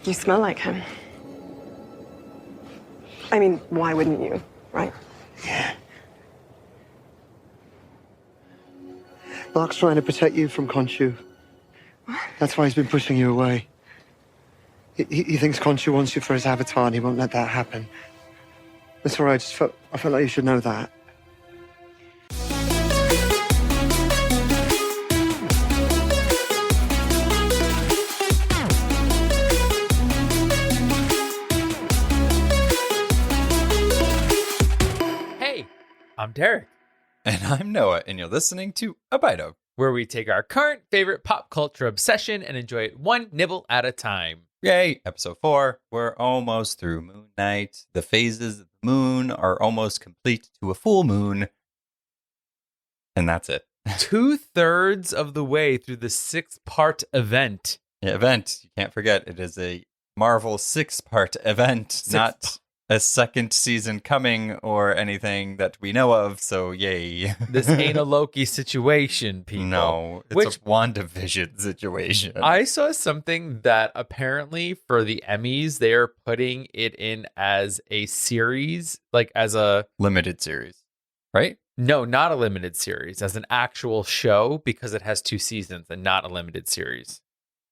You smell like him. I mean, why wouldn't you, right? Yeah. Marc's trying to protect you from Khonshu. That's why he's been pushing you away. He thinks Khonshu wants you for his avatar, and he won't let that happen. That's all right. I felt like you should know that. Hey, I'm Derek. And I'm Noah, and you're listening to A Bite of, where we take our current favorite pop culture obsession and enjoy it one nibble at a time. Yay, episode 4. We're almost through Moon Night. The phases of the moon are almost complete to a full moon. And that's it. 2/3 of the way through the 6-part event. Yeah, event. You can't forget, it is a Marvel 6-part event, not a second season coming or anything that we know of, so yay. This ain't a Loki situation, people. No, it's a WandaVision situation. I saw something that apparently for the Emmys, they're putting it in as a series, like as a... limited series, right? No, not a limited series, as an actual show, because it has 2 seasons and not a limited series.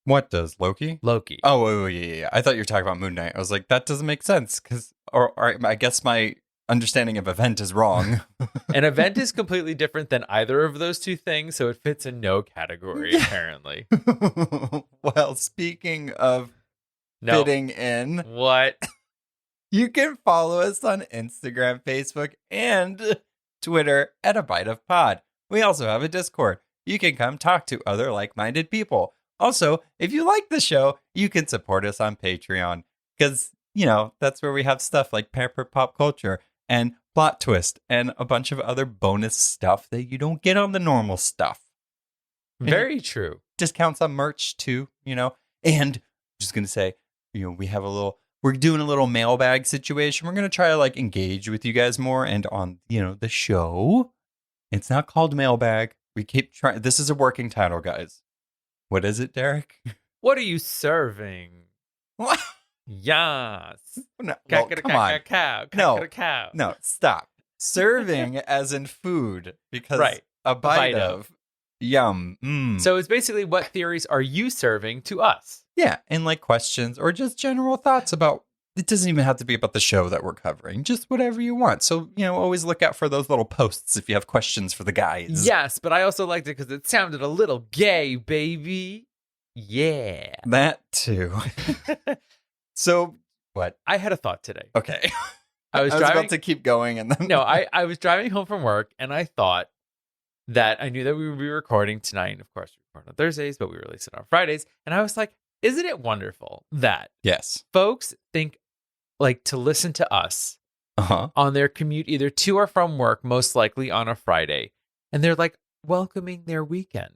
What does Loki? Loki. Oh, yeah. I thought you were talking about Moon Knight. I was like, that doesn't make sense because, or I guess my understanding of event is wrong. An event is completely different than either of those 2 things, so it fits in no category, apparently. Well, speaking of fitting in, what? You can follow us on Instagram, Facebook, and Twitter at A Bite of Pod. We also have a Discord. You can come talk to other like-minded people. Also, if you like the show, you can support us on Patreon because, you know, that's where we have stuff like Pepper Pop Culture and Plot Twist and a bunch of other bonus stuff that you don't get on the normal stuff. Very true. Discounts on merch too, you know. And I'm just going to say, you know, we're doing a little mailbag situation. We're going to try to like engage with you guys more and on, you know, the show. It's not called mailbag. We keep trying. This is a working title, guys. What is it, Derek? What are you serving? What? Yes. No, well, come on. Cow. No, stop. Serving as in food because right. a bite of. Yum. Mm. So it's basically what theories are you serving to us? Yeah, and like questions or just general thoughts about, it doesn't even have to be about the show that we're covering, just whatever you want. So, you know, always look out for those little posts if you have questions for the guys. Yes, but I also liked it because it sounded a little gay, baby. Yeah. That too. So, what? I had a thought today. Okay. I was about to keep going and then... No, I was driving home from work and I thought that I knew that we would be recording tonight. And of course, we record on Thursdays, but we release it on Fridays. And I was like, isn't it wonderful that folks think like to listen to us on their commute either to or from work, most likely on a Friday, and they're like welcoming their weekend.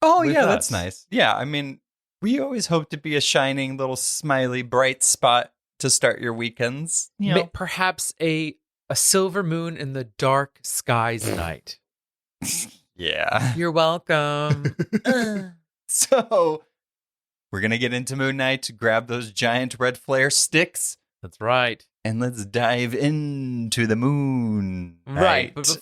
Oh, yeah, that's nice. Yeah, I mean, we always hope to be a shining little smiley bright spot to start your weekends. You know? Perhaps a silver moon in the dark skies night. Yeah. You're welcome. So... we're going to get into Moon Knight, grab those giant red flare sticks. That's right. And let's dive into the moon. Right. But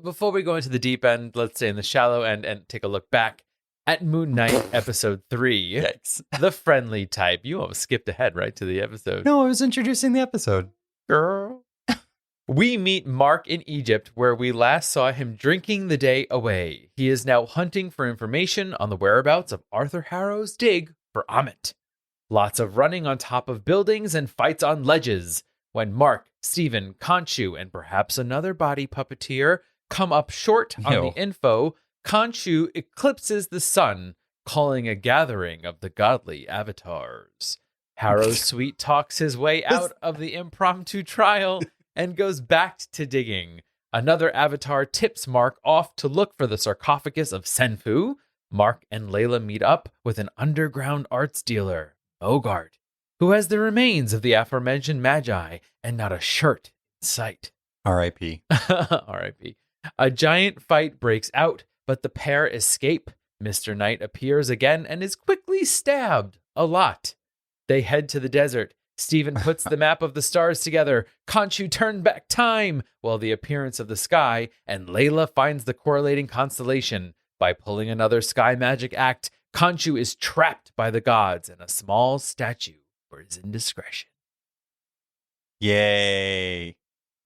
before we go into the deep end, let's stay in the shallow end and take a look back at Moon Knight episode 3. Yikes. The friendly type. You almost skipped ahead right to the episode. No, I was introducing the episode. Girl. We meet Marc in Egypt, where we last saw him drinking the day away. He is now hunting for information on the whereabouts of Aurthur Harrow's dig for Ammit. Lots of running on top of buildings and fights on ledges. When Marc, Steven, Khonshu, and perhaps another body puppeteer come up short on the info, Khonshu eclipses the sun, calling a gathering of the godly avatars. Harrow sweet talks his way out of the impromptu trial and goes back to digging. Another avatar tips Marc off to look for the sarcophagus of Senfu. Marc and Layla meet up with an underground arts dealer, Bogart, who has the remains of the aforementioned Magi and not a shirt in sight. R.I.P. R.I.P. A giant fight breaks out, but the pair escape. Mr. Knight appears again and is quickly stabbed a lot. They head to the desert. Stephen puts the map of the stars together. Khonshu turned back time while the appearance of the sky, and Layla finds the correlating constellation. By pulling another sky magic act, Khonshu is trapped by the gods in a small statue for his indiscretion. Yay.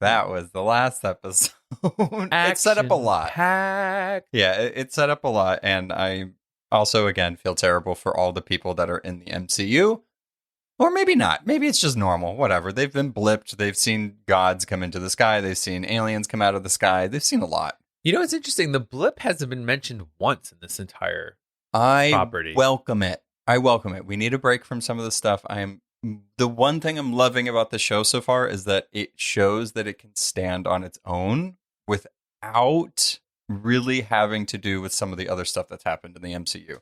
That was the last episode. It set up a lot. Action-packed. Yeah, it set up a lot. And I also, again, feel terrible for all the people that are in the MCU. Or maybe not. Maybe it's just normal. Whatever. They've been blipped. They've seen gods come into the sky. They've seen aliens come out of the sky. They've seen a lot. You know what's interesting? The blip hasn't been mentioned once in this entire property. I welcome it. We need a break from some of the stuff. The one thing I'm loving about the show so far is that it shows that it can stand on its own without really having to do with some of the other stuff that's happened in the MCU.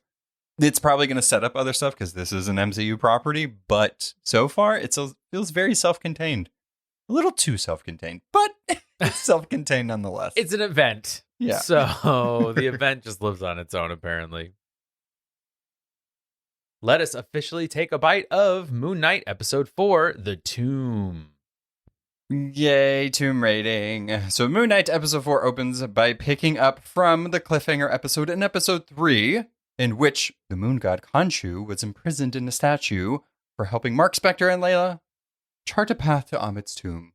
It's probably going to set up other stuff because this is an MCU property, but so far it feels very self-contained. A little too self-contained, but it's self-contained nonetheless. It's an event. Yeah. So the event just lives on its own, apparently. Let us officially take a bite of Moon Knight Episode 4, The Tomb. Yay, tomb rating. So Moon Knight Episode 4 opens by picking up from the cliffhanger episode in Episode 3, in which the moon god Khonshu was imprisoned in a statue for helping Marc, Spectre, and Layla chart a path to Amit's tomb.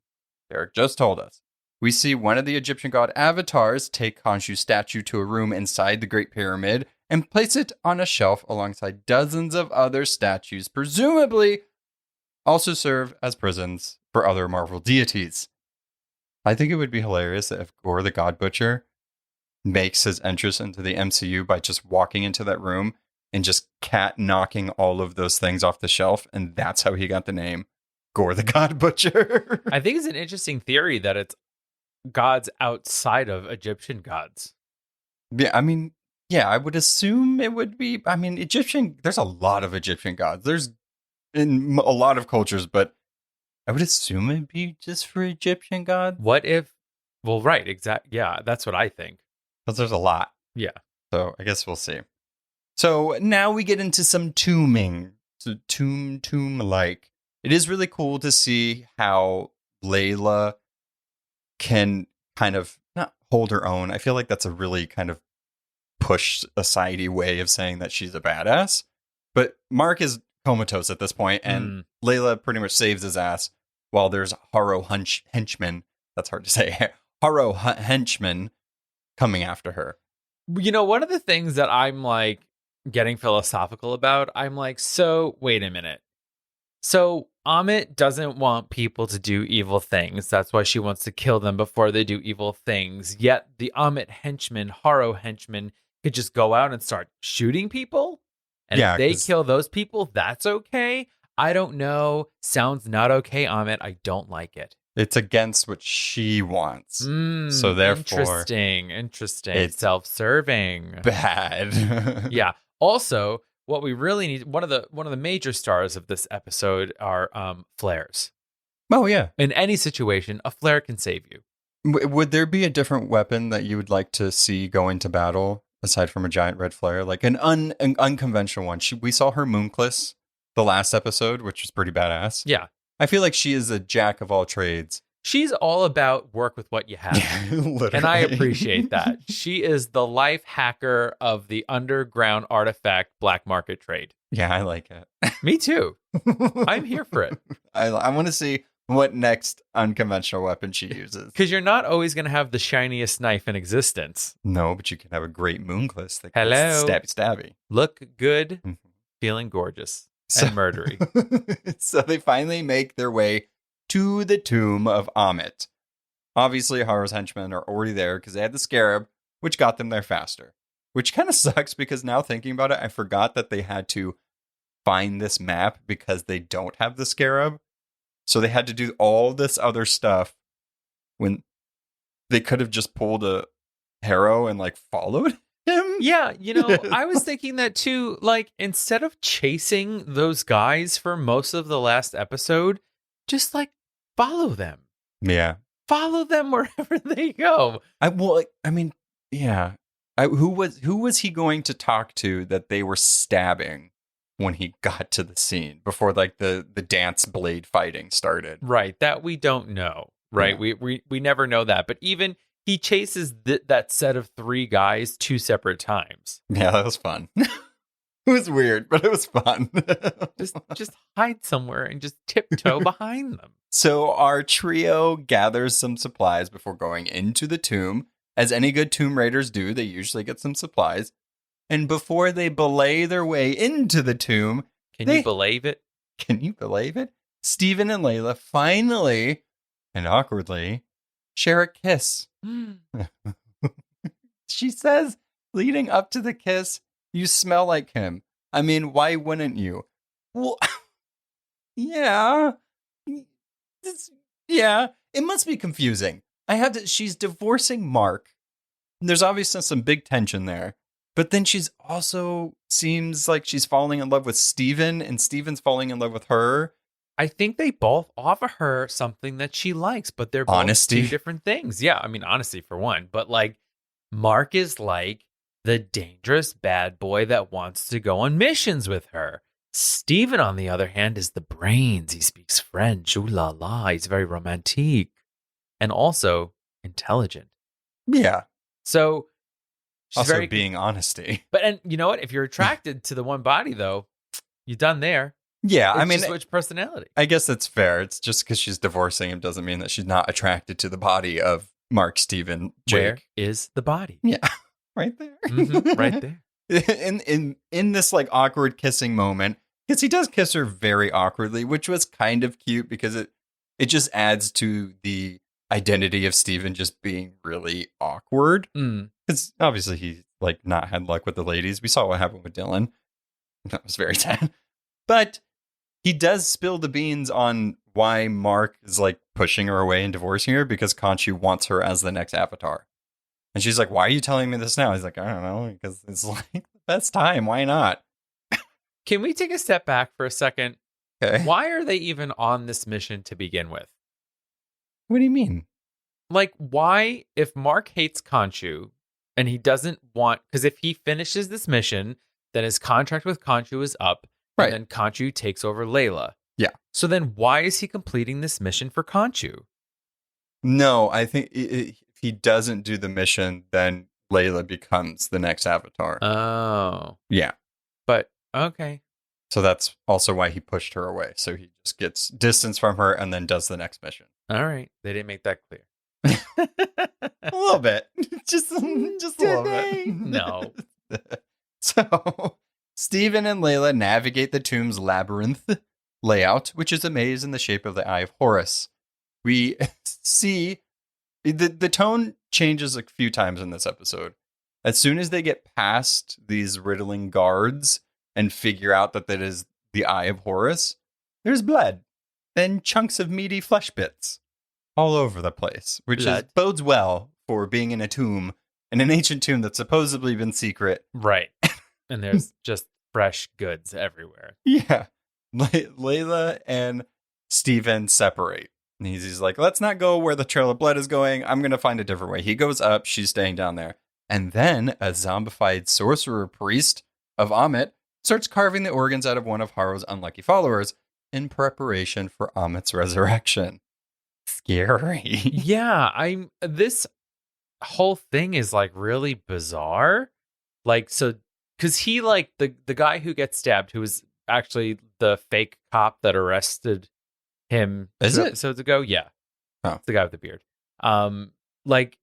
Derek just told us. We see one of the Egyptian god avatars take Khonshu's statue to a room inside the Great Pyramid and place it on a shelf alongside dozens of other statues, presumably also serve as prisons for other Marvel deities. I think it would be hilarious if Gore the God Butcher makes his entrance into the MCU by just walking into that room and just cat knocking all of those things off the shelf, and that's how he got the name Gore the God Butcher. I think it's an interesting theory that it's gods outside of Egyptian gods. Yeah, I mean, yeah, I would assume it would be. I mean, there's a lot of Egyptian gods. There's in a lot of cultures, but I would assume it'd be just for Egyptian gods. What if, well, right, exactly. Yeah, that's what I think. Because there's a lot. Yeah. So I guess we'll see. So now we get into some tombing. So tomb-like. It is really cool to see how Layla can kind of not hold her own. I feel like that's a really kind of push aside way of saying that she's a badass. But Marc is comatose at this point, and Layla pretty much saves his ass while there's Harrow henchmen. That's hard to say. Harrow henchmen coming after her. You know, one of the things that I'm like getting philosophical about, I'm like, so wait a minute. So Amit doesn't want people to do evil things. That's why she wants to kill them before they do evil things. Yet the Amit henchmen, Harrow henchmen, could just go out and start shooting people. And if they kill those people, that's okay. I don't know. Sounds not okay, Amit. I don't like it. It's against what she wants. So therefore... Interesting. It's self-serving. Bad. Yeah. Also, what we really need, one of the major stars of this episode are flares. Oh, yeah. In any situation, a flare can save you. Would there be a different weapon that you would like to see go into battle aside from a giant red flare? Like an unconventional one. We saw her Mooncliss the last episode, which was pretty badass. Yeah. I feel like she is a jack of all trades. She's all about work with what you have. Literally. And I appreciate that. She is the life hacker of the underground artifact black market trade. Yeah, I like it. Me too. I'm here for it. I want to see what next unconventional weapon she uses. Because you're not always going to have the shiniest knife in existence. No, but you can have a great Mooncliss that Hello. goes stabby. Look good, feeling gorgeous, and murdery. So they finally make their way to the tomb of Amit. Obviously, Harrow's henchmen are already there because they had the scarab, which got them there faster. Which kind of sucks because now thinking about it, I forgot that they had to find this map because they don't have the scarab. So they had to do all this other stuff when they could have just pulled a Harrow and like followed him. Yeah, you know, I was thinking that too. Like, instead of chasing those guys for most of the last episode, just like follow them. Yeah. Follow them wherever they go. I mean, yeah. Who was he going to talk to that they were stabbing when he got to the scene before like the dance blade fighting started? Right. That we don't know. Right. Yeah. We never know that. But even he chases that set of 3 guys 2 separate times. Yeah, that was fun. It was weird, but it was fun. Just hide somewhere and just tiptoe behind them. So our trio gathers some supplies before going into the tomb. As any good Tomb Raiders do, they usually get some supplies. And before they belay their way into the tomb... Can you believe it? Can you believe it? Stephen and Layla finally, and awkwardly, share a kiss. She says, leading up to the kiss, "You smell like him." I mean, why wouldn't you? Well, yeah. Yeah, it must be confusing. She's divorcing Marc. There's obviously some big tension there. But then she's also seems like she's falling in love with Stephen, and Stephen's falling in love with her. I think they both offer her something that she likes, but they're both Honesty. 2 different things. Yeah, I mean, honesty for one. But like, Marc is like the dangerous bad boy that wants to go on missions with her. Stephen, on the other hand, is the brains. He speaks French. Ooh la la. He's very romantic. And also intelligent. Yeah. So she's Also very being honesty. But and you know what? If you're attracted to the one body, though, you're done there. Yeah, It's I mean, just which personality. I guess that's fair. It's just because she's divorcing him doesn't mean that she's not attracted to the body of Marc, Stephen, Where Jake. is the body? Yeah, right there. Right there. In this like awkward kissing moment, because he does kiss her very awkwardly, which was kind of cute because it just adds to the identity of Stephen just being really awkward. Because obviously he's like not had luck with the ladies. We saw what happened with Dylan. That was very sad. But he does spill the beans on why Marc is like pushing her away and divorcing her because Khonshu wants her as the next Avatar. And she's like, "Why are you telling me this now?" He's like, "I don't know, because it's like the best time. Why not?" Can we take a step back for a second? Okay. Why are they even on this mission to begin with? What do you mean? Like, why, if Marc hates Khonshu and he doesn't want, because if he finishes this mission, then his contract with Khonshu is up, Right. and then Khonshu takes over Layla. Yeah. So then why is he completing this mission for Khonshu? No, I think if he doesn't do the mission, then Layla becomes the next Avatar. Oh. Yeah. But, okay. So that's also why he pushed her away. So he just gets distance from her and then does the next mission. All right. They didn't make that clear. A little bit. just a little bit. No. So Stephen and Layla navigate the tomb's labyrinth layout, which is a maze in the shape of the Eye of Horus. We see the tone changes a few times in this episode. As soon as they get past these riddling guards and figure out that is the Eye of Horus, there's blood and chunks of meaty flesh bits all over the place, which bodes well for being in a tomb, in an ancient tomb that's supposedly been secret. Right. And there's just fresh goods everywhere. Yeah. Layla and Stephen separate. And he's like, "Let's not go where the trail of blood is going. I'm going to find a different way." He goes up. She's staying down there. And then a zombified sorcerer priest of Amit starts carving the organs out of one of Harrow's unlucky followers in preparation for Amit's resurrection. Scary. Yeah, this whole thing is like really bizarre. Like, so, because he, like, the guy who gets stabbed, who was actually the fake cop that arrested him Is 2 it? episodes ago. Yeah. Oh. It's the guy with the beard. Like,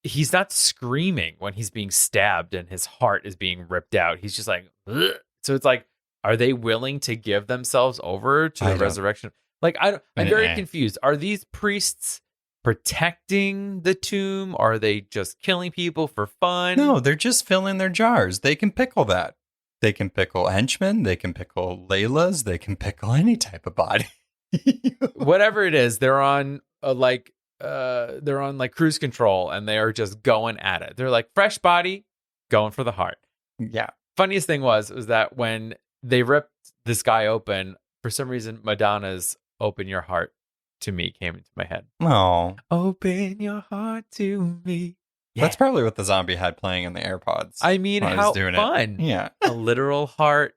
he's not screaming when he's being stabbed and his heart is being ripped out. He's just like, ugh. So it's like, are they willing to give themselves over to the resurrection? Like, I'm very confused. Are these priests protecting the tomb? Are they just killing people for fun? No, they're just filling their jars. They can pickle that. They can pickle henchmen. They can pickle Laylas. They can pickle any type of body. Whatever it is, they're on cruise control and they are just going at it. They're like, fresh body, going for the heart. Yeah. Funniest thing was that when they ripped this guy open, for some reason, Madonna's "Open Your Heart to Me" came into my head. Oh. Open your heart to me. That's probably what the zombie had playing in the AirPods. I mean, when I was how doing fun. It. Yeah. A literal heart,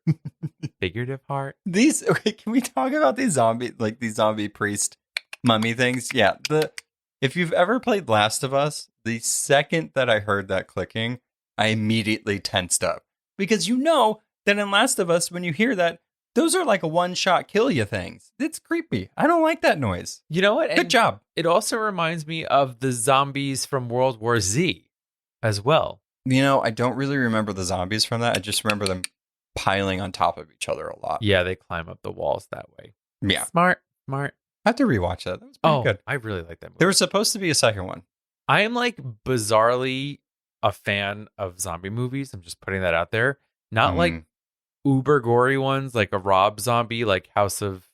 figurative heart. Okay, can we talk about these zombie priest mummy things? Yeah. If you've ever played Last of Us, the second that I heard that clicking, I immediately tensed up. Because you know that in Last of Us, when you hear that, those are like a one-shot kill you things. It's creepy. I don't like that noise. You know what? Good job. It also reminds me of the zombies from World War Z as well. You know, I don't really remember the zombies from that. I just remember them piling on top of each other a lot. Yeah, they climb up the walls that way. Yeah. Smart. I have to rewatch that. That was pretty good. I really like that movie. There was supposed to be a second one. I am like bizarrely a fan of zombie movies. I'm just putting that out there. Not like uber gory ones, like a Rob zombie, like House of,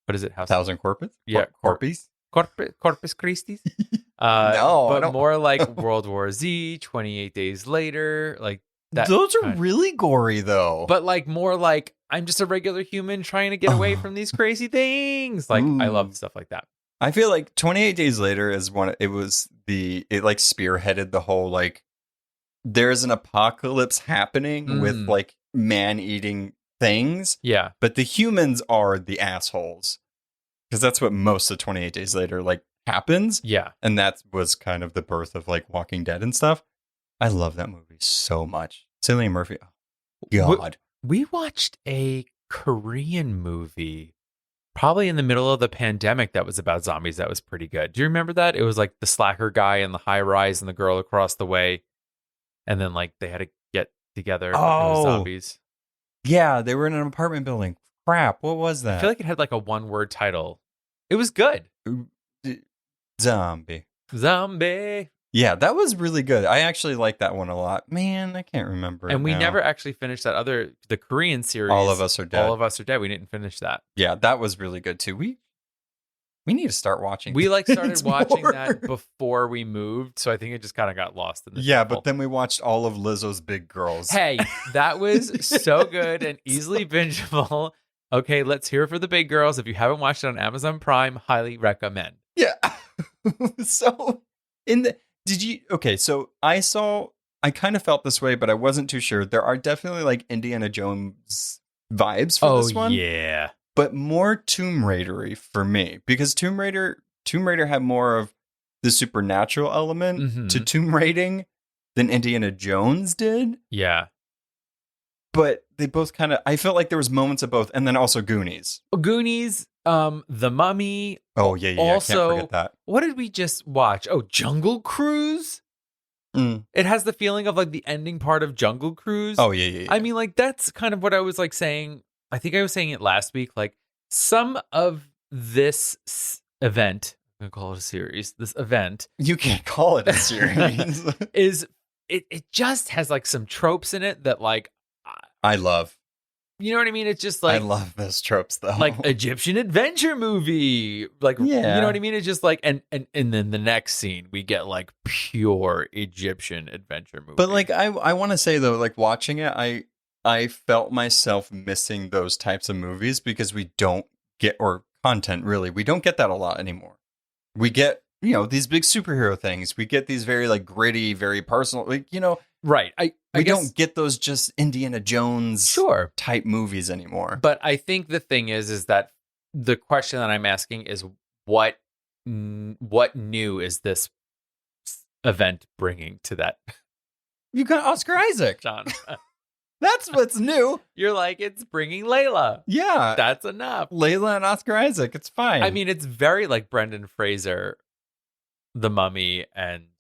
what is it? Thousand Corpus? Yeah. Corpus? Corpus Christi? No, but more like World War Z, 28 Days Later, like that. Those are really gory, though. But like more like I'm just a regular human trying to get away from these crazy things. Like I love stuff like that. I feel like 28 Days Later is one. It like spearheaded the whole like there's an apocalypse happening with like man-eating things. Yeah, but the humans are the assholes because that's what most of 28 Days Later like happens. Yeah, and that was kind of the birth of like Walking Dead and stuff. I love that movie so much. Cillian Murphy. Oh, God. We watched a Korean movie probably in the middle of the pandemic that was about zombies that was pretty good. Do you remember that? It was like the slacker guy in the high rise and the girl across the way. And then like they had to get together. Oh, it was zombies. Yeah, they were in an apartment building. Crap, what was that? I feel like it had like a one-word title. It was good. Zombie. Yeah, that was really good. I actually like that one a lot. Man, I can't remember. And we never actually finished the Korean series. All of Us Are Dead. All of Us Are Dead. We didn't finish that. Yeah, that was really good too. We need to start watching. We like started watching that before we moved, so I think it just kind of got lost in the shuffle. But then we watched all of Lizzo's Big Girls. Hey, that was so good and easily bingeable. Okay, let's hear it for the Big Girls. If you haven't watched it on Amazon Prime, highly recommend. Yeah. So so I kind of felt this way, but I wasn't too sure. There are definitely like Indiana Jones vibes for this one. Yeah. But more Tomb Raider-y for me, because Tomb Raider had more of the supernatural element to tomb raiding than Indiana Jones did. Yeah. But they both kind of, I felt like there was moments of both, and then also Goonies. The Mummy. Oh, yeah. Also, I can't forget that. What did we just watch? Oh, Jungle Cruise? It has the feeling of like the ending part of Jungle Cruise. Oh, yeah. I mean, like, that's kind of what I was like saying. I think I was saying it last week. Like, some of this event, I'm going to call it a series, this event. You can't call it a series. It just has like some tropes in it that like, I love. You know what I mean? It's just like, I love those tropes though. Like Egyptian adventure movie. Like, yeah. You know what I mean? It's just like, and then the next scene we get like pure Egyptian adventure movie. But like, I want to say though, like watching it, I felt myself missing those types of movies because we don't get, or content really, we don't get that a lot anymore. We get, these big superhero things. We get these very like gritty, very personal, like, right. We don't get those just Indiana Jones type movies anymore. But I think the thing is that the question that I'm asking is what new is this event bringing to that? You got Oscar Isaac, John. That's what's new. You're like, it's bringing Layla. Yeah. That's enough. Layla and Oscar Isaac. It's fine. I mean, it's very like Brendan Fraser, The Mummy,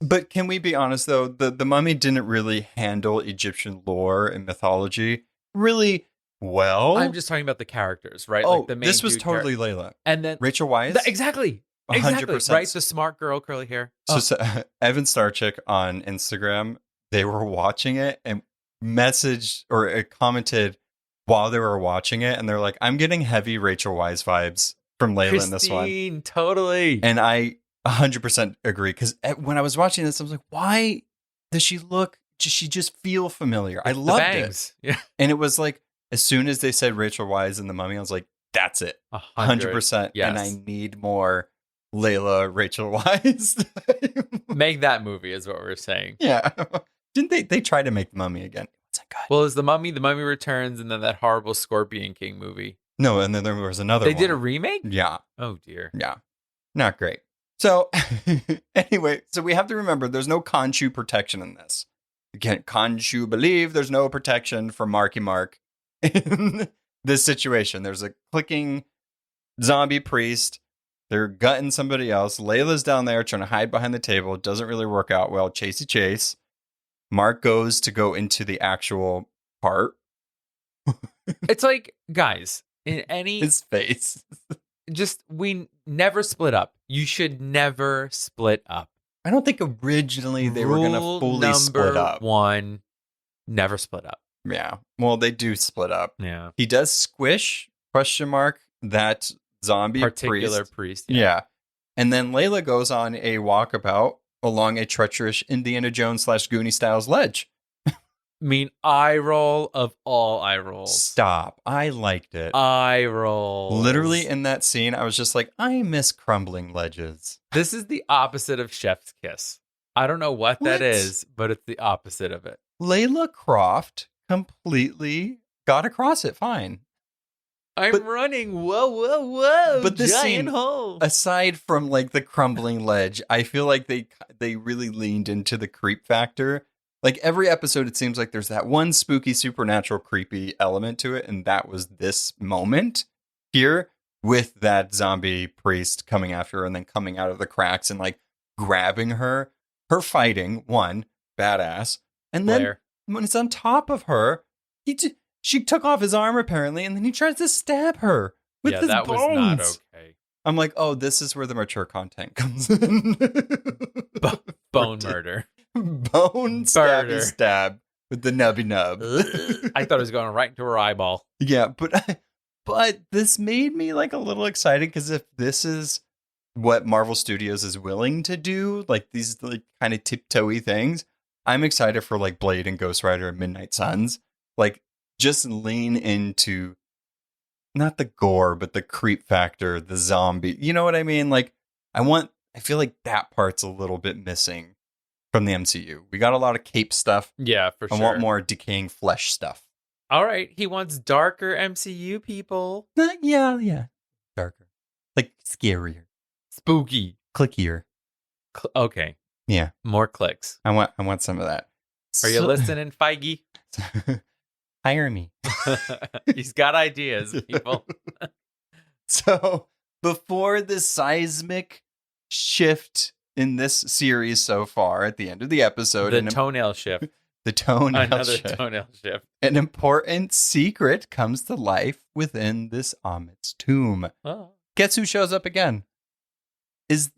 But can we be honest, though? The Mummy didn't really handle Egyptian lore and mythology really well. I'm just talking about the characters, right? Oh, like the main this was totally Layla. And then Rachel Weisz? Exactly. 100%. Right? The smart girl, curly hair. So Evan Starchick on Instagram, they were watching it and messaged or commented while they were watching it. And they're like, I'm getting heavy Rachel Weisz vibes from Layla in this one. Totally. And I 100% agree. Because when I was watching this, I was like, why does she just feel familiar? I loved it. Yeah. And it was like, as soon as they said Rachel Weisz in The Mummy, I was like, that's it. 100%. Yes. And I need more Layla, Rachel Weisz. Make that movie is what we're saying. Yeah. Didn't they try to make The Mummy again? What's that guy? Well, is The Mummy Returns, and then that horrible Scorpion King movie. No, and then there was another They one. did a remake? Yeah. Oh, dear. Yeah. Not great. So, anyway, so we have to remember there's no Khonshu protection in this. Again, Khonshu believe there's no protection for Marky Mark in this situation. There's a clicking zombie priest. They're gutting somebody else. Layla's down there trying to hide behind the table. It doesn't really work out well. Chasey chase. Mark goes to go into the actual part. It's like, guys, in any... His face. Just, we never split up. You should never split up. I don't think originally they were going to fully split up. One, never split up. Yeah. Well, they do split up. Yeah. He does squish, question mark, that zombie Particular priest. Yeah. And then Layla goes on a walkabout along a treacherous Indiana Jones / Goonie Styles ledge. I mean, eye roll of all eye rolls. Stop. I liked it. Eye roll. Literally in that scene, I was just like, I miss crumbling ledges. This is the opposite of Chef's Kiss. I don't know what that is, but it's the opposite of it. Layla Croft completely got across it fine. I'm running. Whoa, whoa, whoa. But this giant scene, hole. aside from like the crumbling ledge, I feel like they really leaned into the creep factor. Like every episode, it seems like there's that one spooky, supernatural, creepy element to it. And that was this moment here with that zombie priest coming after her and then coming out of the cracks and like grabbing her. Her fighting, one, badass. And then when it's on top of her, she took off his arm apparently, and then he tries to stab her with his that bones. was not okay. I'm like, oh, this is where the mature content comes in. Bone murder. Bone stabby stab with the nubby nub. I thought it was going right into her eyeball. Yeah, but this made me like a little excited because if this is what Marvel Studios is willing to do, like these like kind of tiptoey things, I'm excited for like Blade and Ghost Rider and Midnight Suns. Like just lean into not the gore, but the creep factor, the zombie. You know what I mean? Like I feel like that part's a little bit missing from the MCU. We got a lot of cape stuff. Yeah, for sure. I want more decaying flesh stuff. All right. He wants darker MCU people. Yeah. Darker. Like scarier. Spooky. Clickier. Okay. Yeah. More clicks. I want some of that. Are you listening, Feige? Hire me. He's got ideas, people. So before the seismic shift in this series so far at the end of the episode. The toenail shift. Another toenail shift. An important secret comes to life within this Amit's tomb. Oh. Guess who shows up again? Is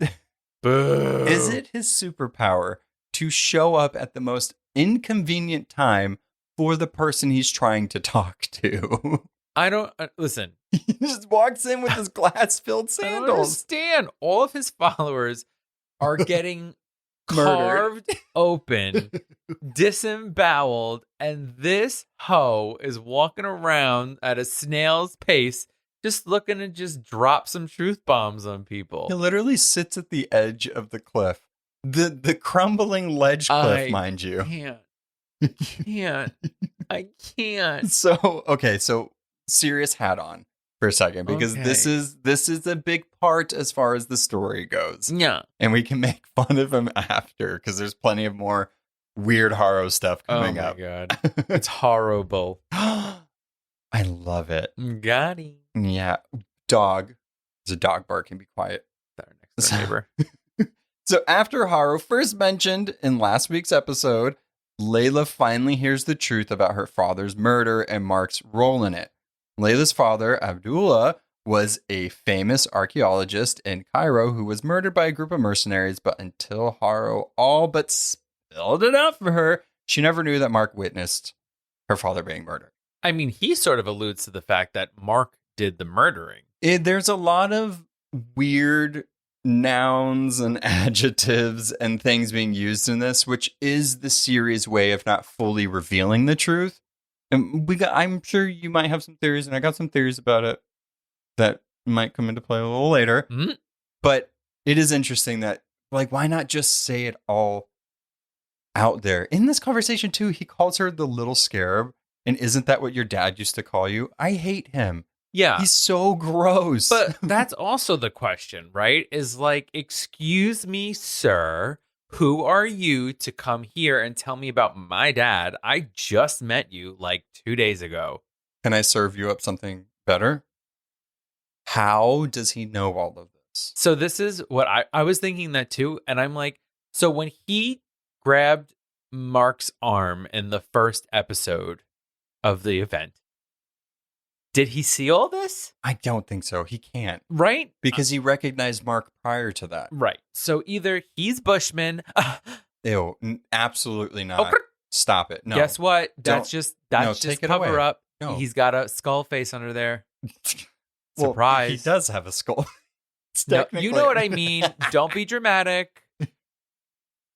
it his superpower to show up at the most inconvenient time for the person he's trying to talk to? I don't listen. He just walks in with his glass-filled I don't sandals. understand. All of his followers are getting carved open, disemboweled, and this hoe is walking around at a snail's pace, just looking to just drop some truth bombs on people. He literally sits at the edge of the cliff. The crumbling ledge cliff, mind you. I can't. So serious hat on for a second, because this is a big part as far as the story goes. Yeah. And we can make fun of him after, because there's plenty of more weird horror stuff coming up. Oh my god. It's horrible. I love it. Got him. Yeah. Dog. There's a dog barking. Be quiet. Our next door neighbor. So after Harrow first mentioned in last week's episode, Layla finally hears the truth about her father's murder and Marc's role in it. Layla's father, Abdullah, was a famous archaeologist in Cairo who was murdered by a group of mercenaries, but until Harrow all but spilled it out for her, she never knew that Marc witnessed her father being murdered. I mean, he sort of alludes to the fact that Marc did the murdering. There's a lot of weird nouns and adjectives and things being used in this, which is the series' way of not fully revealing the truth. And I'm sure you might have some theories, and I got some theories about it that might come into play a little later. Mm-hmm. But it is interesting that, like, why not just say it all out there? In this conversation, too, he calls her the little scarab. And isn't that what your dad used to call you? I hate him. Yeah. He's so gross. But that's also the question, right? Is like, excuse me, sir, who are you to come here and tell me about my dad? I just met you like 2 days ago. Can I serve you up something better? How does he know all of this? So this is what I was thinking that too. And I'm like, so when he grabbed Marc's arm in the first episode of the event, did he see all this? I don't think so. He can't. Right? Because he recognized Marc prior to that. Right. So either he's Bushman. Ew, absolutely not. Stop it. No. Guess what? That's Don't- just take it cover away. up. No. He's got a skull face under there. Well, Surprise. he does have a skull. It's No, you technically- know what I mean. Don't be dramatic.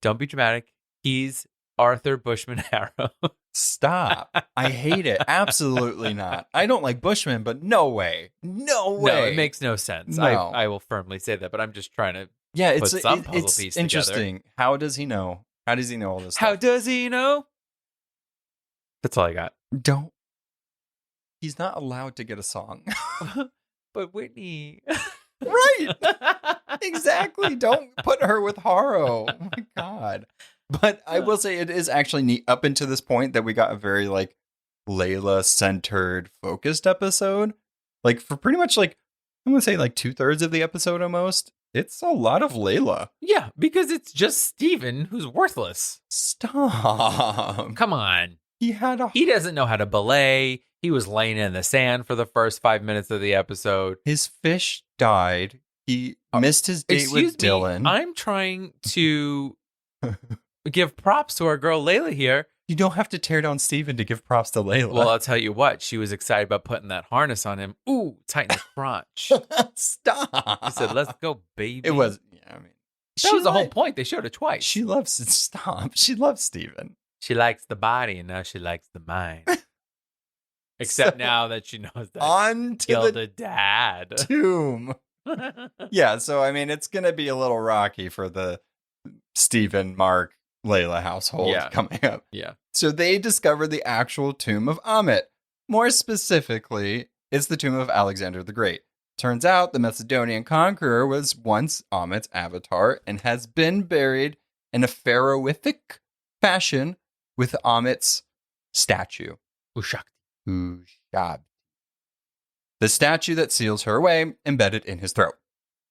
Don't be dramatic. He's Arthur Bushman Harrow. Stop. I hate it. Absolutely not. I don't like Bushmen, but no way. No way. No, it makes no sense. No. I will firmly say that, but I'm just trying to. Yeah, put some puzzle it's piece interesting. How does he know? How does he know all this How stuff? does he know? That's all I got. Don't. He's not allowed to get a song. But Whitney. Right. Exactly. Don't put her with Harrow. Oh my God. But I will say it is actually neat up until this point that we got a very like Layla centered focused episode. Like for pretty much like, I'm going to say like 2/3 of the episode almost. It's a lot of Layla. Yeah, because it's just Steven who's worthless. Stop. Come on. He doesn't know how to belay. He was laying in the sand for the first 5 minutes of the episode. His fish died. He missed his date with Dylan. I'm trying to give props to our girl Layla here. You don't have to tear down Steven to give props to Layla. Well, I'll tell you what. She was excited about putting that harness on him. Ooh, tighten the crotch. Stop. I said, let's go, baby. It was, yeah, I mean, That was the whole point. They showed it twice. She loves, stop. She loves Steven. She likes the body, and now she likes the mind. Except So, now that she knows that On to killed the a dad. tomb. Yeah, so I mean, it's going to be a little rocky for the Steven, Marc, Layla household coming up. Yeah. So they discovered the actual tomb of Amit. More specifically, it's the tomb of Alexander the Great. Turns out the Macedonian conqueror was once Amit's avatar and has been buried in a pharaohic fashion with Amit's statue. Ushakti. Ushab. The statue that seals her away embedded in his throat.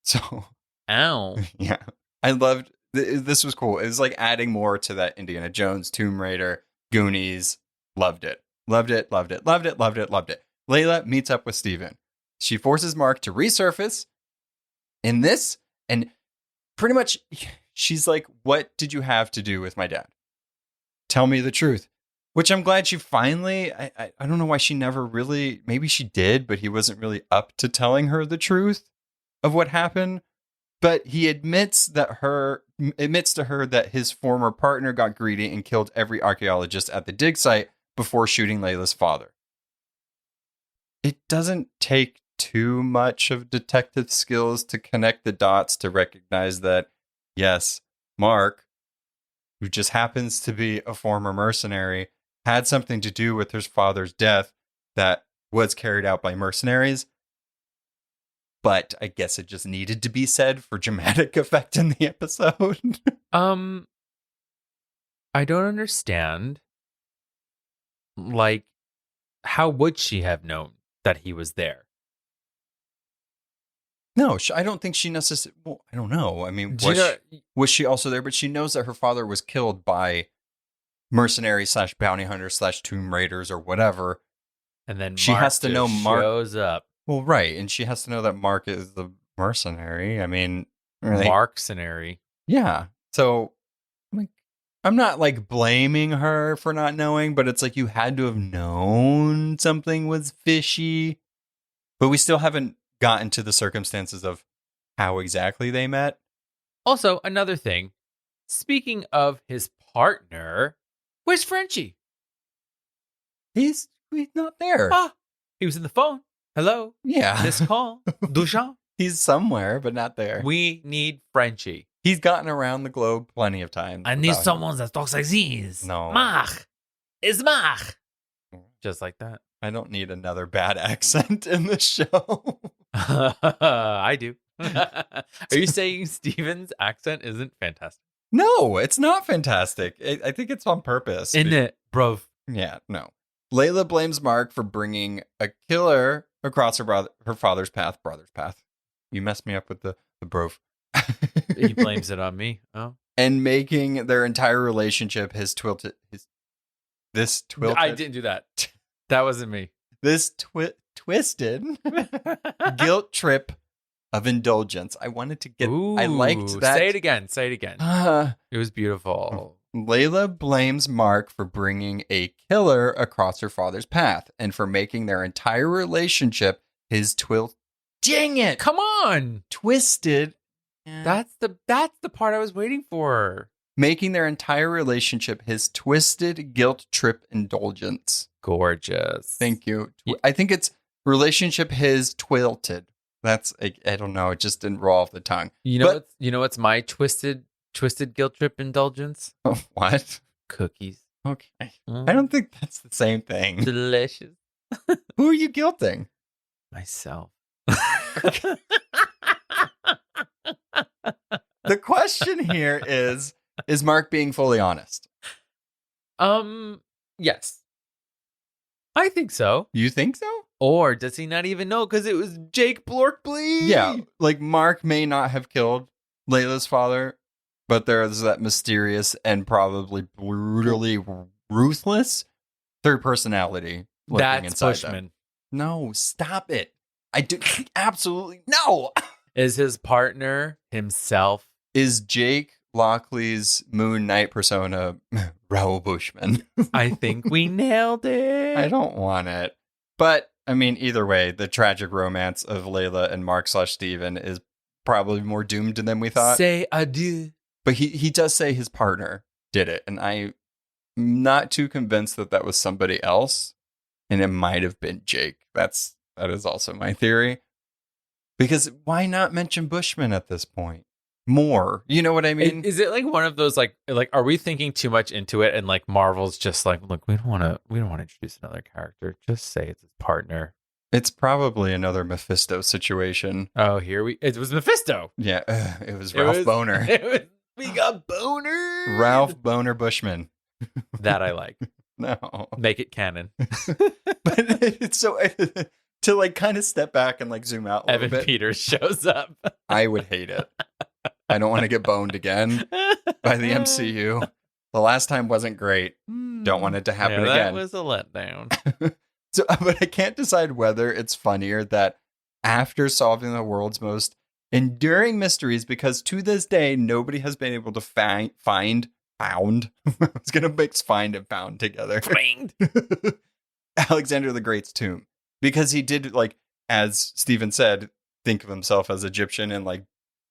So, Ow. yeah. I loved this was cool. It was like adding more to that Indiana Jones, Tomb Raider, Goonies. Loved it. Loved it, loved it, loved it, loved it, loved it. Layla meets up with Steven. She forces Marc to resurface in this, and pretty much she's like, what did you have to do with my dad? Tell me the truth. Which I'm glad she finally, I don't know why she never really, maybe she did, but he wasn't really up to telling her the truth of what happened. But he admits to her that his former partner got greedy and killed every archaeologist at the dig site before shooting Layla's father. It doesn't take too much of detective skills to connect the dots to recognize that, yes, Marc, who just happens to be a former mercenary, had something to do with his father's death that was carried out by mercenaries. But I guess it just needed to be said for dramatic effect in the episode. I don't understand. Like, how would she have known that he was there? No, I don't think she necessarily... Well, I don't know. I mean, was she also there? But she knows that her father was killed by mercenary / bounty hunter / tomb raiders or whatever. And then she Marc has to know Marc shows up. Well, right. And she has to know that Marc is the mercenary. I mean... Really, Marcenary. Yeah. So, like, I'm not like blaming her for not knowing, but it's like you had to have known something was fishy. But we still haven't gotten to the circumstances of how exactly they met. Also, another thing. Speaking of his partner, where's Frenchie? He's not there. Ah, he was in the phone. Hello. Yeah. This call. Duchamp. He's somewhere, but not there. We need Frenchie. He's gotten around the globe plenty of times. I need someone that talks like this. No. Marc. It's Marc. Just like that. I don't need another bad accent in the show. I do. Are you saying Steven's accent isn't fantastic? No, it's not fantastic. I think it's on purpose. Isn't it, bro? Yeah, no. Layla blames Marc for bringing a killer across her father's path, brother's path. You messed me up with the bro. He blames it on me. Oh. And making their entire relationship twilted. I didn't do that. That wasn't me. This twisted guilt trip of indulgence. I wanted to get. Ooh, I liked that. Say it again. Say it again. It was beautiful. Layla blames Marc for bringing a killer across her father's path and for making their entire relationship his Dang it! Come on. Twisted. That's the part I was waiting for. Making their entire relationship his twisted guilt trip indulgence. Gorgeous. Thank you. I think it's relationship his twilted. That's I don't know. It just didn't roll off the tongue. You know what's my twisted guilt trip indulgence? Oh, what? Cookies. Okay. I don't think that's the same thing. Delicious. Who are you guilting? Myself. The question here is Marc being fully honest? Yes. I think so. You think so? Or does he not even know because it was Jake Blorkbley? Yeah, like Marc may not have killed Layla's father, but there's that mysterious and probably brutally ruthless third personality lurking That's inside Bushman. them. No, stop it. I do absolutely no. Is his partner himself? Is Jake Lockley's Moon Knight persona Raoul Bushman? I think we nailed it. I don't want it. But, I mean, either way, the tragic romance of Layla and Marc/Steven is probably more doomed than we thought. Say adieu. But he does say his partner did it. And I'm not too convinced that was somebody else. And it might have been Jake. That is also my theory. Because why not mention Bushman at this point? More. You know what I mean? Is it like one of those like are we thinking too much into it and like Marvel's just like, look, we don't want to introduce another character. Just say it's his partner. It's probably another Mephisto situation. Oh, it was Mephisto. Yeah, it was Ralph Boner. We got Boner. Ralph Boner Bushman. That I like. No. Make it canon. But it's so to like kind of step back and like zoom out a little Evan bit. Peters shows up. I would hate it. I don't want to get boned again by the MCU. The last time wasn't great. Don't want it to happen again. That was a letdown. So, but I can't decide whether it's funnier that after solving the world's most enduring mysteries, because to this day, nobody has been able to found. I was going to mix find and found together. Find. Alexander the Great's tomb. Because he did, like, as Stephen said, think of himself as Egyptian and, like,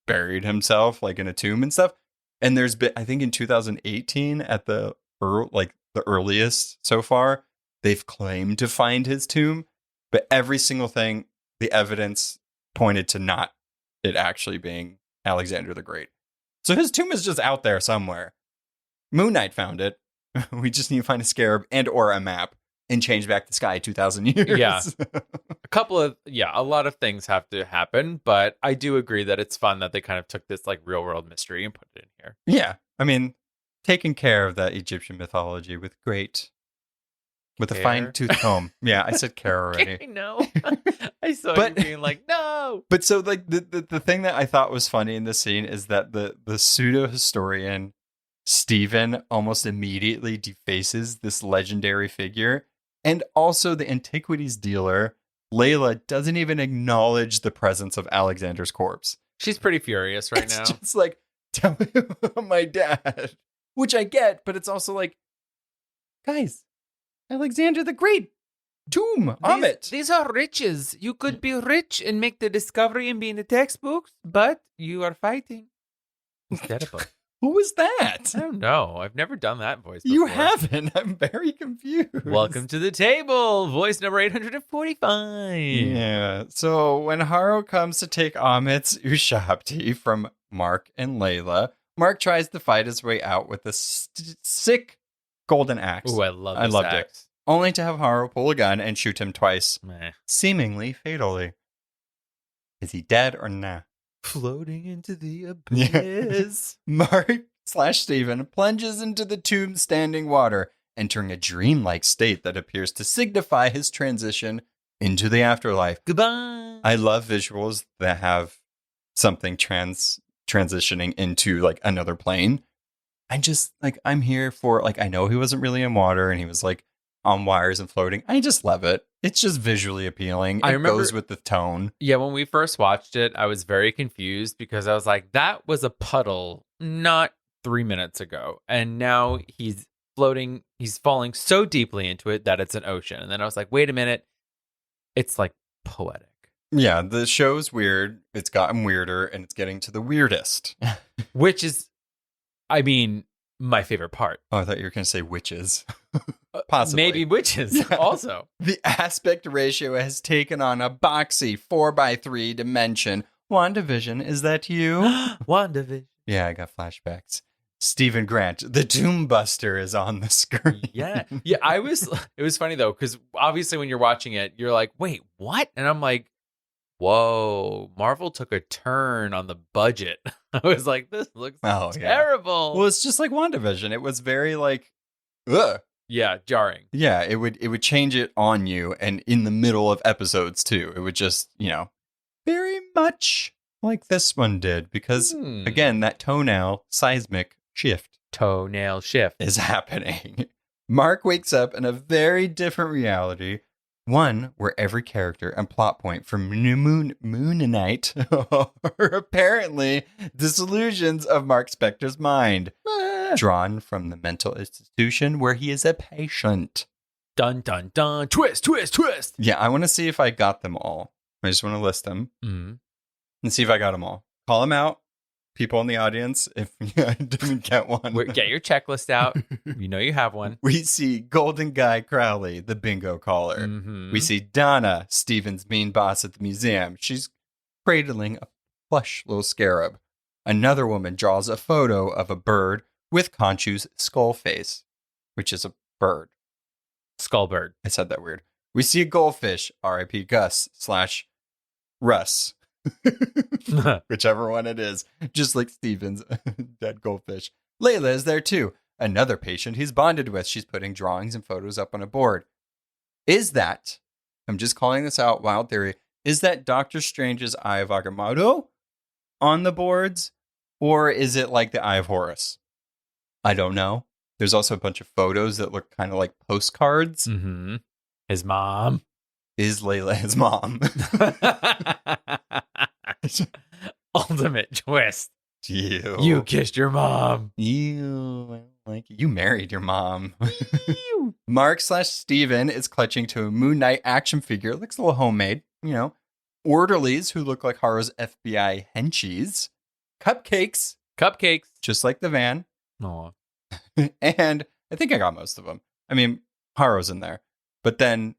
buried himself, like, in a tomb and stuff. And there's been, I think in 2018, at the earliest so far, they've claimed to find his tomb. But every single thing, the evidence pointed to not it actually being Alexander the Great. So his tomb is just out there somewhere. Moon Knight found it. We just need to find a scarab and or a map and change back the sky 2,000 years. Yeah. A lot of things have to happen, but I do agree that it's fun that they kind of took this like real world mystery and put it in here. Yeah. I mean, taking care of that Egyptian mythology with a fine-tooth comb. Yeah, I said care already. I know. I saw you being like, no. But so like the thing that I thought was funny in this scene is that the pseudo historian Stephen almost immediately defaces this legendary figure. And also the antiquities dealer, Layla, doesn't even acknowledge the presence of Alexander's corpse. She's pretty furious right now. It's just like, tell me about my dad. Which I get, but it's also like, guys, Alexander the Great, tomb, Amit. These are riches. You could be rich and make the discovery and be in the textbooks, but you are fighting instead of Who was that? I don't know. I've never done that voice before. You haven't. I'm very confused. Welcome to the table. Voice number 845. Yeah. So when Harrow comes to take Amit's Ushabti from Marc and Layla, Marc tries to fight his way out with a sick golden axe. Ooh, I love this I loved axe. it. Only to have Harrow pull a gun and shoot him twice, Meh. seemingly fatally. Is he dead or not? Floating into the Yeah. abyss. Marc/Steven plunges into the tomb standing water, entering a dreamlike state that appears to signify his transition into the afterlife. Goodbye. I love visuals that have something transitioning into like another plane. I just like, I'm here for like, I know he wasn't really in water and he was like on wires and floating. I just love it. It's just visually appealing. I It remember- goes with the tone. Yeah, when we first watched it, I was very confused because I was like, that was a puddle not 3 minutes ago. And now he's floating, he's falling so deeply into it that it's an ocean. And then I was like, wait a minute. It's like poetic. Yeah, the show's weird. It's gotten weirder and it's getting to the weirdest. Which is, I mean, my favorite part. Oh, I thought you were going to say witches. Possibly. Maybe witches Yeah. also. The aspect ratio has taken on a boxy 4x3 dimension. WandaVision, is that you? WandaVision. Yeah, I got flashbacks. Stephen Grant, the Doom Buster, is on the screen. Yeah. Yeah, it was funny though, because obviously when you're watching it, you're like, wait, what? And I'm like, whoa, Marvel took a turn on the budget. I was like, this looks Oh, yeah. terrible. Well, it's just like WandaVision. It was very like, ugh. Yeah, jarring. Yeah, it would change it on you, and in the middle of episodes too. It would just, very much like this one did, because again, that toenail seismic shift Toenail shift. is happening. Marc wakes up in a very different reality, one where every character and plot point from Moon Knight are apparently disillusions of Mark Spector's mind, drawn from the mental institution where he is a patient. Dun, dun, dun. Twist, twist, twist. Yeah, I want to see if I got them all. I just want to list them Mm. and see if I got them all. Call them out, people in the audience, if I didn't get one. Get your checklist out. You know you have one. We see Golden Guy Crowley, the bingo caller. Mhm. We see Donna, Steven's mean boss at the museum. She's cradling a plush little scarab. Another woman draws a photo of a bird with Khonshu's skull face, which is a bird. Skullbird. I said that weird. We see a goldfish, R.I.P. Gus/Russ, whichever one it is, just like Steven's dead goldfish. Layla is there too, another patient he's bonded with. She's putting drawings and photos up on a board. Is that, I'm just calling this out, wild theory, is that Doctor Strange's Eye of Agamotto on the boards, or is it like the Eye of Horus? I don't know. There's also a bunch of photos that look kind of like postcards. Mm-hmm. His mom. Is Layla his mom? Ultimate twist. Ew. You kissed your mom. Ew. I don't like it. You married your mom. Marc/Steven is clutching to a Moon Knight action figure. It looks a little homemade, Orderlies who look like Harrow's FBI henchies. Cupcakes, just like the van. Aw. And I think I got most of them. I mean, Harrow's in there. But then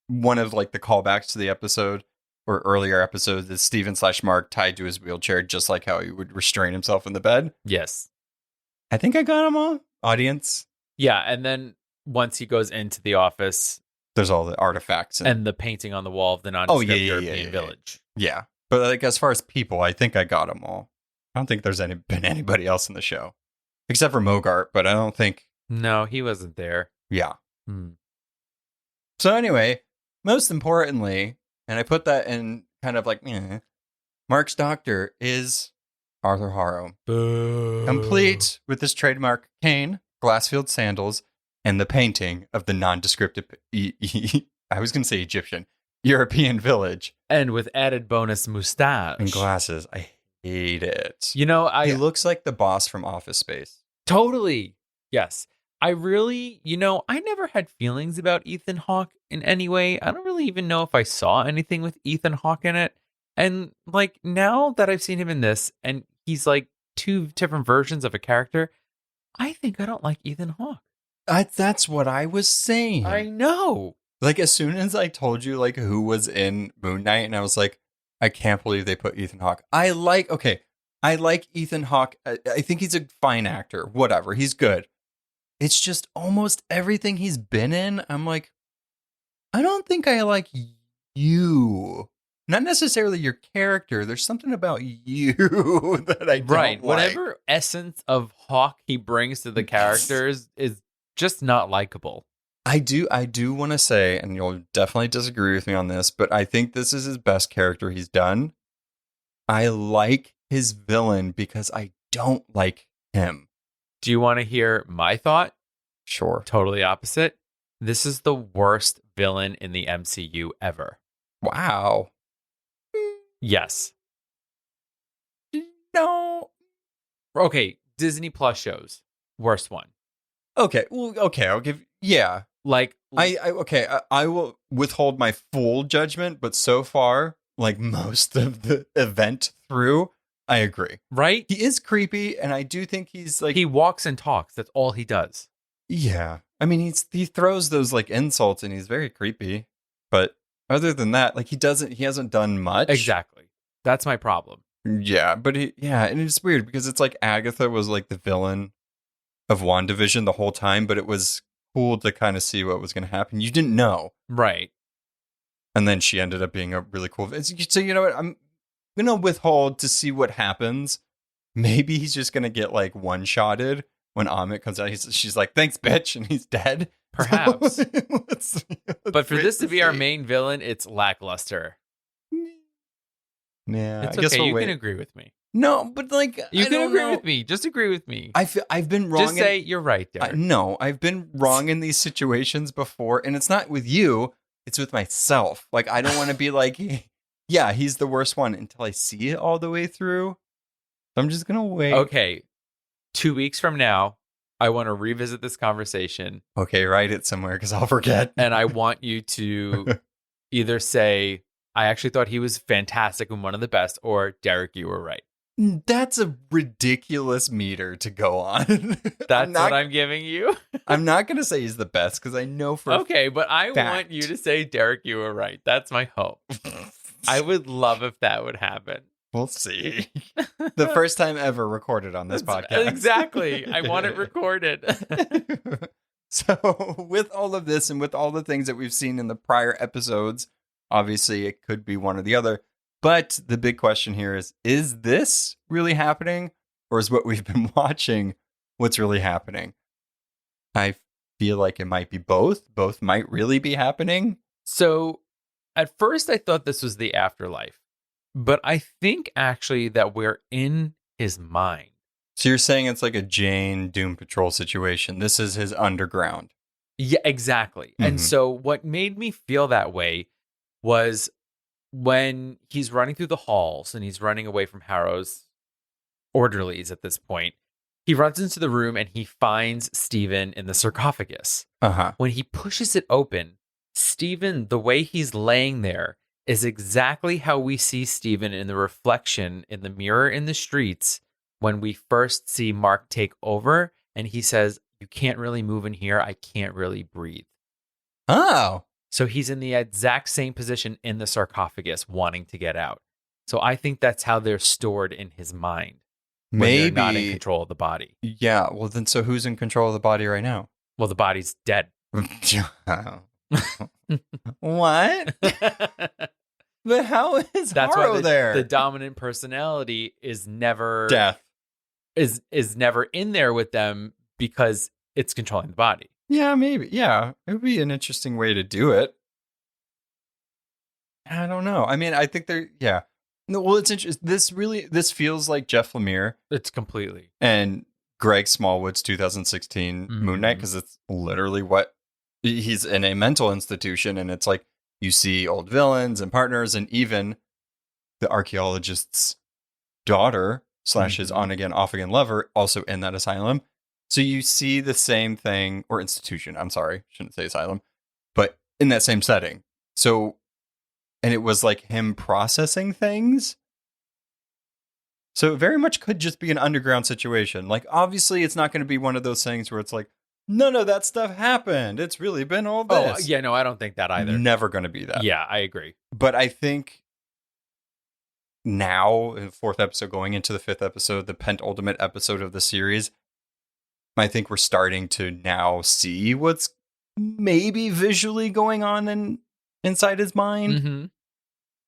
one of like the callbacks to the episode or earlier episodes is Steven/Marc tied to his wheelchair, just like how he would restrain himself in the bed. Yes. I think I got them all. Audience. Yeah, and then once he goes into the office There's all the artifacts. and the painting on the wall of the nondescript European yeah. village. Yeah. But like as far as people, I think I got them all. I don't think there's been anybody else in the show. Except for Mogart, but I don't think. No, he wasn't there. Yeah. Hmm. So anyway, most importantly, and I put that in kind of like, Marc's doctor is Aurthur Harrow. Boo. Complete with his trademark cane, glass-filled sandals, and the painting of the nondescript, I was going to say Egyptian, European village. And with added bonus mustache. And glasses. I hate it. He looks like the boss from Office Space. Totally. Yes. I really, I never had feelings about Ethan Hawke in any way. I don't really even know if I saw anything with Ethan Hawke in it. And like now that I've seen him in this and he's like two different versions of a character. I think I don't like Ethan Hawke. That's what I was saying. I know. Like, as soon as I told you, like, who was in Moon Knight, and I was like, I can't believe they put Ethan Hawke. I like Ethan Hawke. I think he's a fine actor. Whatever. He's good. It's just almost everything he's been in. I'm like, I don't think I like you. Not necessarily your character. There's something about you that I don't like. Whatever essence of Hawke he brings to the characters is just not likable. I do want to say, and you'll definitely disagree with me on this, but I think this is his best character he's done. I like his villain because I don't like him. Do you want to hear my thought? Sure. Totally opposite. This is the worst villain in the MCU ever. Wow. Yes. No. Okay, Disney Plus shows. Worst one. Okay. Well, okay. I'll give. Yeah. Like, I will withhold my full judgment, but so far, like most of the event through, I agree. right? He is creepy, and I do think he's like, He walks and talks. That's all he does. yeah. I mean, he throws those like insults, and he's very creepy. But other than that, like he hasn't done much. Exactly. That's my problem. Yeah, but and it's weird because it's like Agatha was like the villain of WandaVision the whole time, but it was cool to kind of see what was going to happen. You didn't know. Right. And then she ended up being a really cool. So you know what? I'm going to withhold to see what happens. Maybe he's just going to get like one-shotted when Amit comes out. She's like, thanks, bitch. And he's dead. Perhaps. So, But for wait this to be our see. main villain, it's lackluster. Yeah, It's I guess okay. we'll You wait. can agree with me. No, but like, You I can don't agree know. with me. Just agree with me. I've been wrong. Just say you're right, Derek. No, I've been wrong in these situations before, and it's not with you. It's with myself. Like, I don't want to be like, yeah, he's the worst one until I see it all the way through. So I'm just gonna wait. Okay. 2 weeks from now, I want to revisit this conversation, Okay, write it somewhere because I'll forget. and I want you to either say, I actually thought he was fantastic and one of the best, or Derek, you were right. That's a ridiculous meter to go on. That's what I'm giving you. I'm not gonna say he's the best because I know for Okay, but I fact. want you to say, Derek, you were right. That's my hope. I would love if that would happen. We'll see. The first time ever recorded on this podcast. Exactly. I want it recorded. So, with all of this and with all the things that we've seen in the prior episodes, obviously it could be one or the other. But the big question here is this really happening? Or is what we've been watching what's really happening? I feel like it might be both. Both might really be happening. So at first I thought this was the afterlife, but I think actually that we're in his mind. So you're saying it's like a Jane Doom Patrol situation. This is his underground. Yeah, exactly. And Mhm. so what made me feel that way was when he's running through the halls and he's running away from Harrow's orderlies at this point, he runs into the room and he finds Stephen in the sarcophagus. Uh-huh. When he pushes it open, Stephen, the way he's laying there is exactly how we see Stephen in the reflection in the mirror in the streets when we first see Marc take over and he says, "You can't really move in here. I can't really breathe." Oh. So he's in the exact same position in the sarcophagus wanting to get out. So I think that's how they're stored in his mind. When they're not in Maybe. control of the body. Yeah. Well, then, so who's in control of the body right now? Well, the body's dead. What? But how is That's Harrow why there? the dominant personality is never Death. is never in there with them because it's controlling the body. Yeah, maybe. Yeah, it would be an interesting way to do it. I don't know. I mean, I think they're yeah. No, well, it's interesting. This feels like Jeff Lemire It's completely. and Greg Smallwood's 2016 Moon Knight Mhm. because it's literally what he's in a mental institution, and it's like you see old villains and partners, and even the archaeologist's daughter / his Mhm. on again, off again lover also in that asylum. So you see the same thing, or institution. I'm sorry, shouldn't say asylum, but in that same setting. So, and it was like him processing things. So it very much could just be an underground situation. Like, obviously, it's not going to be one of those things where it's like, none of that stuff happened. It's really been all this. Oh, yeah, no, I don't think that either. Never going to be that. Yeah, I agree. But I think now, in the 4th episode, going into the 5th episode, the penultimate episode of the series, I think we're starting to now see what's maybe visually going on inside his mind. Mm-hmm.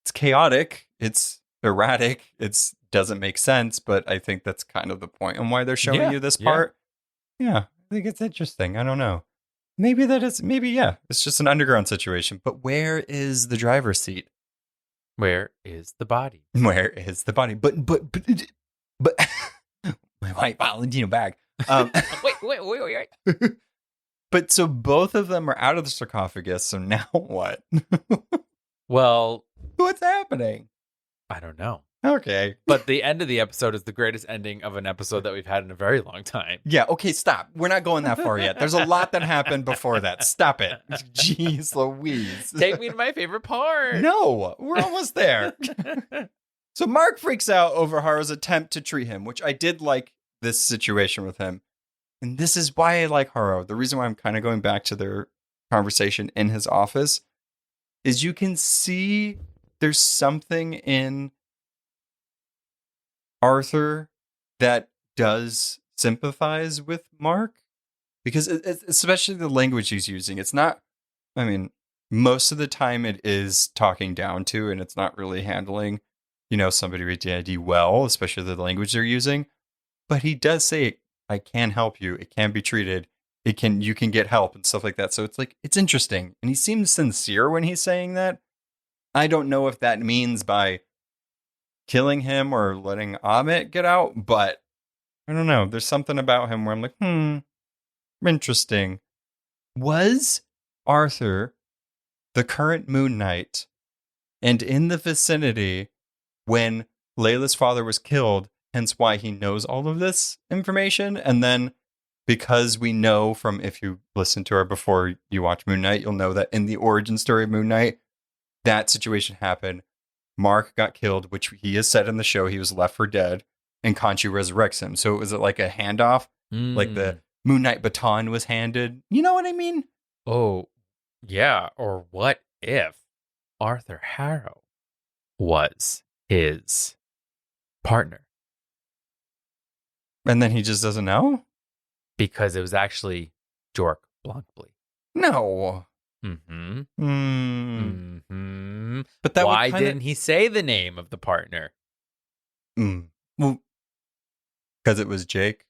It's chaotic. It's erratic. It doesn't make sense, but I think that's kind of the point and why they're showing you this part. Yeah, I think it's interesting. I don't know. Maybe it's just an underground situation. But where is the driver's seat? Where is the body? Where is the body? But my white Valentino bag. Wait. But so both of them are out of the sarcophagus. So now what? Well, What's happening? I don't know. Okay. But the end of the episode is the greatest ending of an episode that we've had in a very long time. Yeah, okay, stop. We're not going that far yet. There's a lot that happened before that. Stop it. Jeez Louise. Take me to my favorite part. No, we're almost there. So Marc freaks out over Harrow's attempt to treat him, which I did like this situation with him. And this is why I like Harrow. The reason why I'm kind of going back to their conversation in his office is you can see there's something in Aurthur that does sympathize with Marc, because especially the language he's using. It's not, I mean, most of the time it is talking down to, and it's not really handling, somebody with DID well, especially the language they're using. But he does say, I can help you. It can be treated. You can get help and stuff like that. So it's like, it's interesting. And he seems sincere when he's saying that. I don't know if that means by killing him or letting Amit get out, but I don't know. There's something about him where I'm like, interesting. Was Aurthur the current Moon Knight and in the vicinity when Layla's father was killed, hence why he knows all of this information? And then because we know from, if you listen to her before you watch Moon Knight, you'll know that in the origin story of Moon Knight, that situation happened. Marc got killed, which he has said in the show he was left for dead, and Khonshu resurrects him. So it was like a handoff, like the Moon Knight baton was handed. You know what I mean? Oh, yeah. Or what if Aurthur Harrow was his partner? And then he just doesn't know? Because it was actually Jork Blancbly. No. Mm-hmm. Mm-hmm. But that why didn't he say the name of the partner? Well, because it was Jake.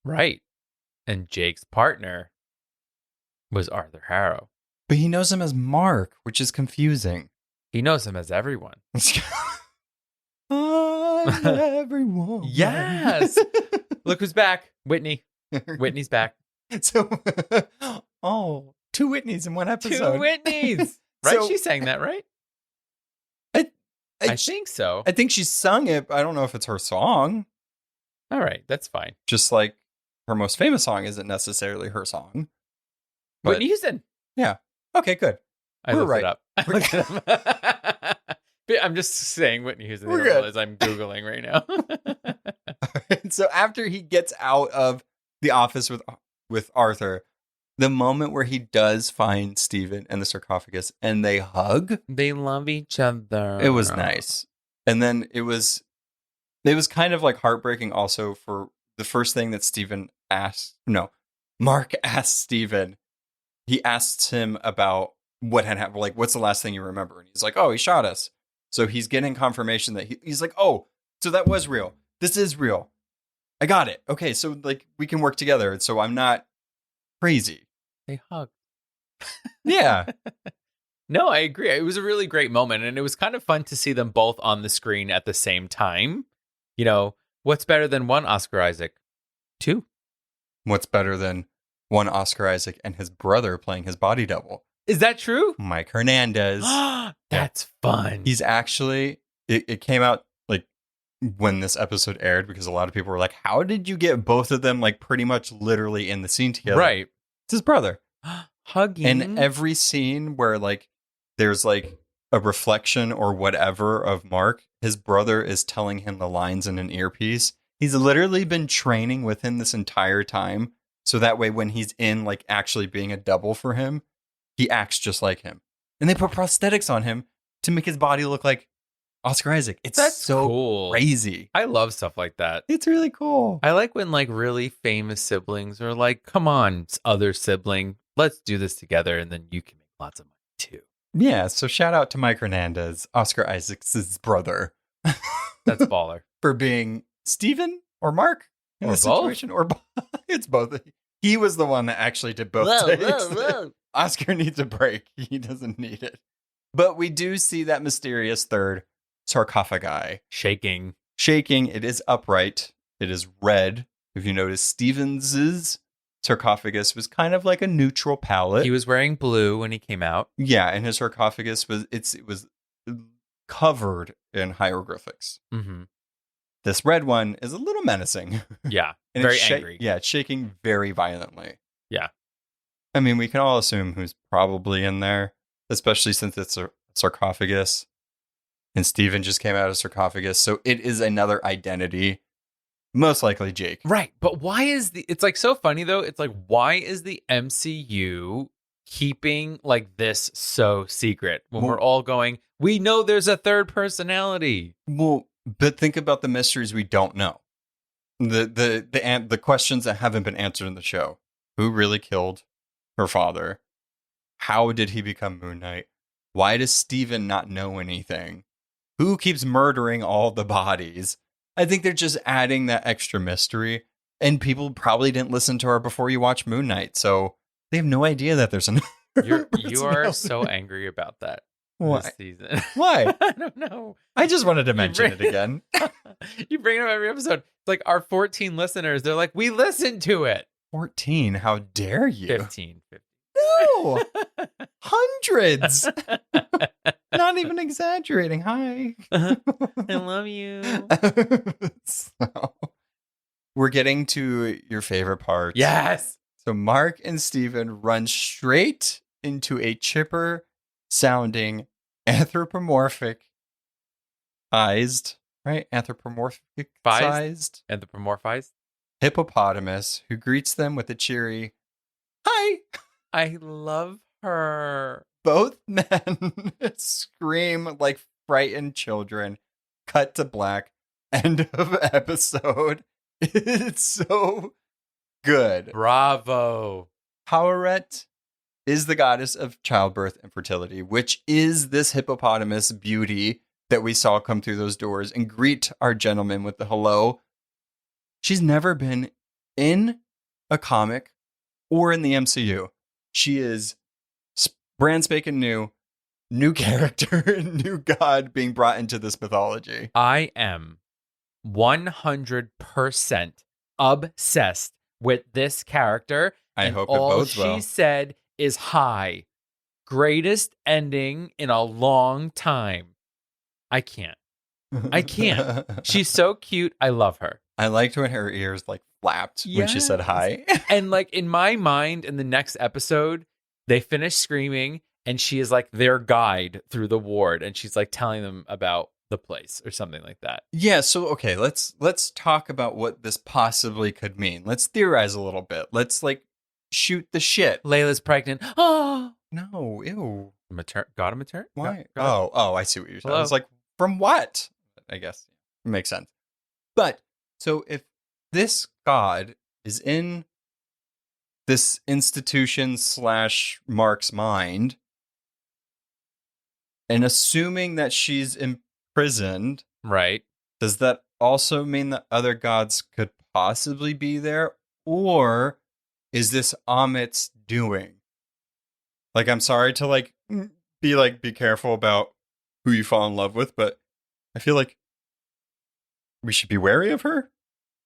Right. And Jake's partner was Aurthur Harrow. But he knows him as Marc, which is confusing. He knows him as everyone. Everyone. Yes. Look who's back. Whitney. Whitney's back. So, two Whitneys in one episode. Two Whitneys. Right? So, she sang that, right? I think so. I think she sung it, but I don't know if it's her song. All right. That's fine. Just like her most famous song isn't necessarily her song. But, Whitney Houston. Yeah. Okay, good. We're looked it up. I looked it up. I'm just saying Whitney Houston. We're good. As I'm Googling right now. Right, so after he gets out of the office with Aurthur, the moment where he does find Steven and the sarcophagus and they hug. They love each other. It was nice. And then it was kind of like heartbreaking also for the first thing that Marc asked Steven. He asks him about what had happened. Like, what's the last thing you remember? And he's like, oh, he shot us. So he's getting confirmation that he's like, oh, so that was real. This is real. I got it. Okay, so like we can work together. So I'm not crazy. They hugged. Yeah. No, I agree. It was a really great moment. And it was kind of fun to see them both on the screen at the same time. What's better than one Oscar Isaac? Two. What's better than one Oscar Isaac and his brother playing his body double? Is that true? Mike Hernandez. That's fun. He's actually, it came out like when this episode aired because a lot of people were like, how did you get both of them like pretty much literally in the scene together? Right. It's his brother. Hugging. In every scene where like there's like a reflection or whatever of Marc. His brother is telling him the lines in an earpiece. He's literally been training with him this entire time. So that way, when he's in, like, actually being a double for him, he acts just like him. And they put prosthetics on him to make his body look like Oscar Isaac. That's so cool. crazy. I love stuff like that. It's really cool. I like when like really famous siblings are like, come on, other sibling, let's do this together and then you can make lots of money too. Yeah, so shout out to Mike Hernandez, Oscar Isaac's brother. That's baller. For being Steven or Marc in Or this both. situation. Or it's both. He was the one that actually did both takes. Oscar needs a break. He doesn't need it. But we do see that mysterious third sarcophagi. Shaking. It is upright. It is red. If you notice, Stevens's sarcophagus was kind of like a neutral palette. He was wearing blue when he came out. Yeah, and his sarcophagus was it was covered in hieroglyphics. Mm-hmm. This red one is a little menacing. Yeah, And very it's angry. Yeah, it's shaking very violently. Yeah. I mean, we can all assume who's probably in there, especially since it's a sarcophagus. And Steven just came out of sarcophagus. So it is another identity. Most likely Jake. Right. But why is it's like so funny though. It's like, why is the MCU keeping like this so secret when we're all going, we know there's a third personality? Well, but think about the mysteries we don't know. The questions that haven't been answered in the show. Who really killed her father? How did he become Moon Knight? Why does Steven not know anything? Who keeps murdering all the bodies? I think they're just adding that extra mystery. And people probably didn't listen to her before you watch Moon Knight. So they have no idea that there's another You are so angry about that. Why? This season. Why? I don't know. I just wanted to mention it again. You bring it up every episode. It's like our 14 listeners. They're like, we listened to it. 14. How dare you? 15. No. Hundreds. Not even exaggerating. Hi. I love you. So, we're getting to your favorite part. Yes. So Marc and Steven run straight into a chipper sounding anthropomorphized, right? Anthropomorphized Anthropomorphized. hippopotamus who greets them with a cheery, "Hi." I love her. Both men scream like frightened children. Cut to black. End of episode. It's so good. Bravo. Haweret is the goddess of childbirth and fertility, which is this hippopotamus beauty that we saw come through those doors and greet our gentleman with the hello. She's never been in a comic or in the MCU. She is brand spanking new character, new god being brought into this mythology. I am 100% obsessed with this character. I and hope it all bodes she well. said is hi. Greatest ending in a long time. I can't. She's so cute. I love her. I liked when her ears like flapped when she said Yes. hi. And like in my mind, in the next episode, they finish screaming and she is like their guide through the ward and she's like telling them about the place or something like that. Yeah, so okay, let's talk about what this possibly could mean. Let's theorize a little bit. Let's like shoot the shit. Layla's pregnant. Oh, No, ew. got a maternity? Why? Got- Oh, I see what you're saying. I Hello? was like, from what? I guess it makes sense. But so if this god is in this institution / Marc's mind, and assuming that she's imprisoned, Right. does that also mean that other gods could possibly be there? Or is this Amit's doing? Like, I'm sorry to be careful about who you fall in love with, but I feel like we should be wary of her.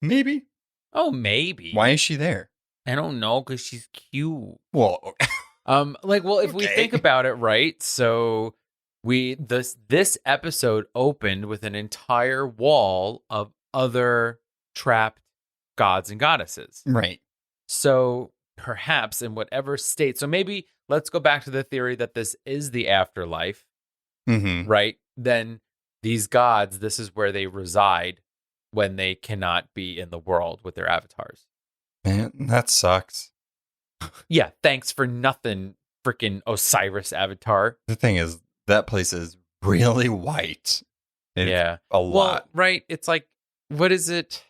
Maybe. Oh, maybe. Why is she there? I don't know, because she's cute. Well, If we Okay. think about it, right? So this episode opened with an entire wall of other trapped gods and goddesses. right. So perhaps in whatever state, so maybe let's go back to the theory that this is the afterlife Mm-hmm. right? Then these gods, this is where they reside when they cannot be in the world with their avatars. Man, that sucks. Yeah, thanks for nothing, freaking Osiris avatar. The thing is, that place is really white. It's Yeah. a Well, lot. right. It's like, what is it?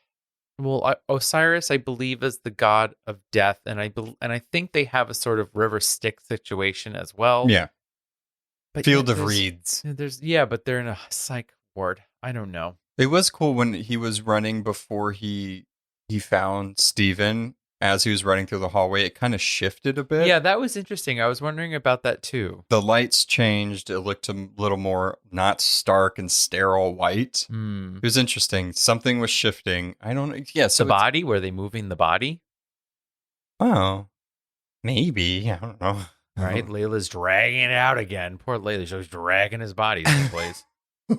Well, Osiris, I believe, is the god of death, and I think they have a sort of river Styx situation as well. Yeah. But Field yet of there's- Reeds. but they're in a psych ward. I don't know. It was cool when he was running before he found Steven as he was running through the hallway. It kind of shifted a bit. Yeah, that was interesting. I was wondering about that too. The lights changed. It looked a little more not stark and sterile white. Hmm. It was interesting. Something was shifting. I don't know. Yeah, so The body? Were they moving the body? oh, maybe. I don't know. Right? Layla's dragging it out again. Poor Layla. She's dragging his body someplace.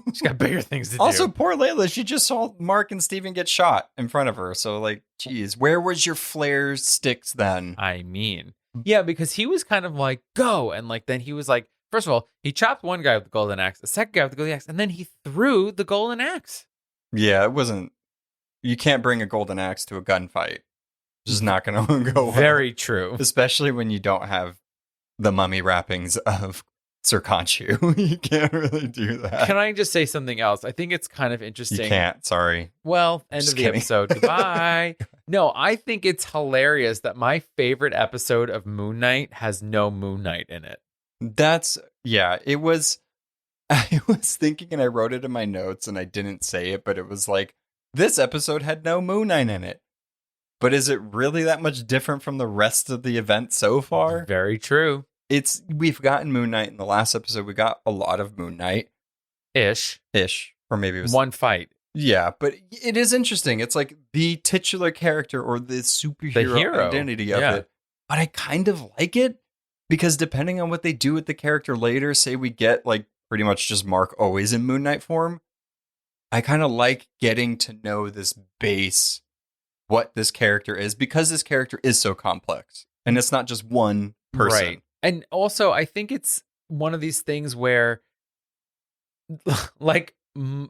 She's got bigger things to Also, do. poor Layla. She just saw Mark and Steven get shot in front of her. So, like, geez, where was your flare sticks then? I mean, yeah, because he was kind of like, go. And like, then he was like, first of all, he chopped one guy with the golden axe, the second guy with the golden axe, and then he threw the golden axe. Yeah, it wasn't. You can't bring a golden axe to a gunfight. It's just not going to go well. Very true. Especially when you don't have the mummy wrappings of Sir Conchu. You can't really do that. Can I just say something else? I think it's kind of interesting. You can't. Sorry. Well, end Just of the kidding. episode. Goodbye. No, I think it's hilarious that my favorite episode of Moon Knight has no Moon Knight in it. Yeah, it was. I was thinking and I wrote it in my notes and I didn't say it, but it was like, this episode had no Moon Knight in it. But is it really that much different from the rest of the event so far? Very true. We've gotten Moon Knight in the last episode. We got a lot of Moon Knight Ish. or maybe it was One fight. Yeah, but it is interesting. It's like the titular character or the superhero hero. identity of Yeah. it. But I kind of like it because depending on what they do with the character later, say we get like pretty much just Mark always in Moon Knight form, I kind of like getting to know this base, what this character is, because this character is so complex. And it's not just one person. Right. And also, I think it's one of these things where, like,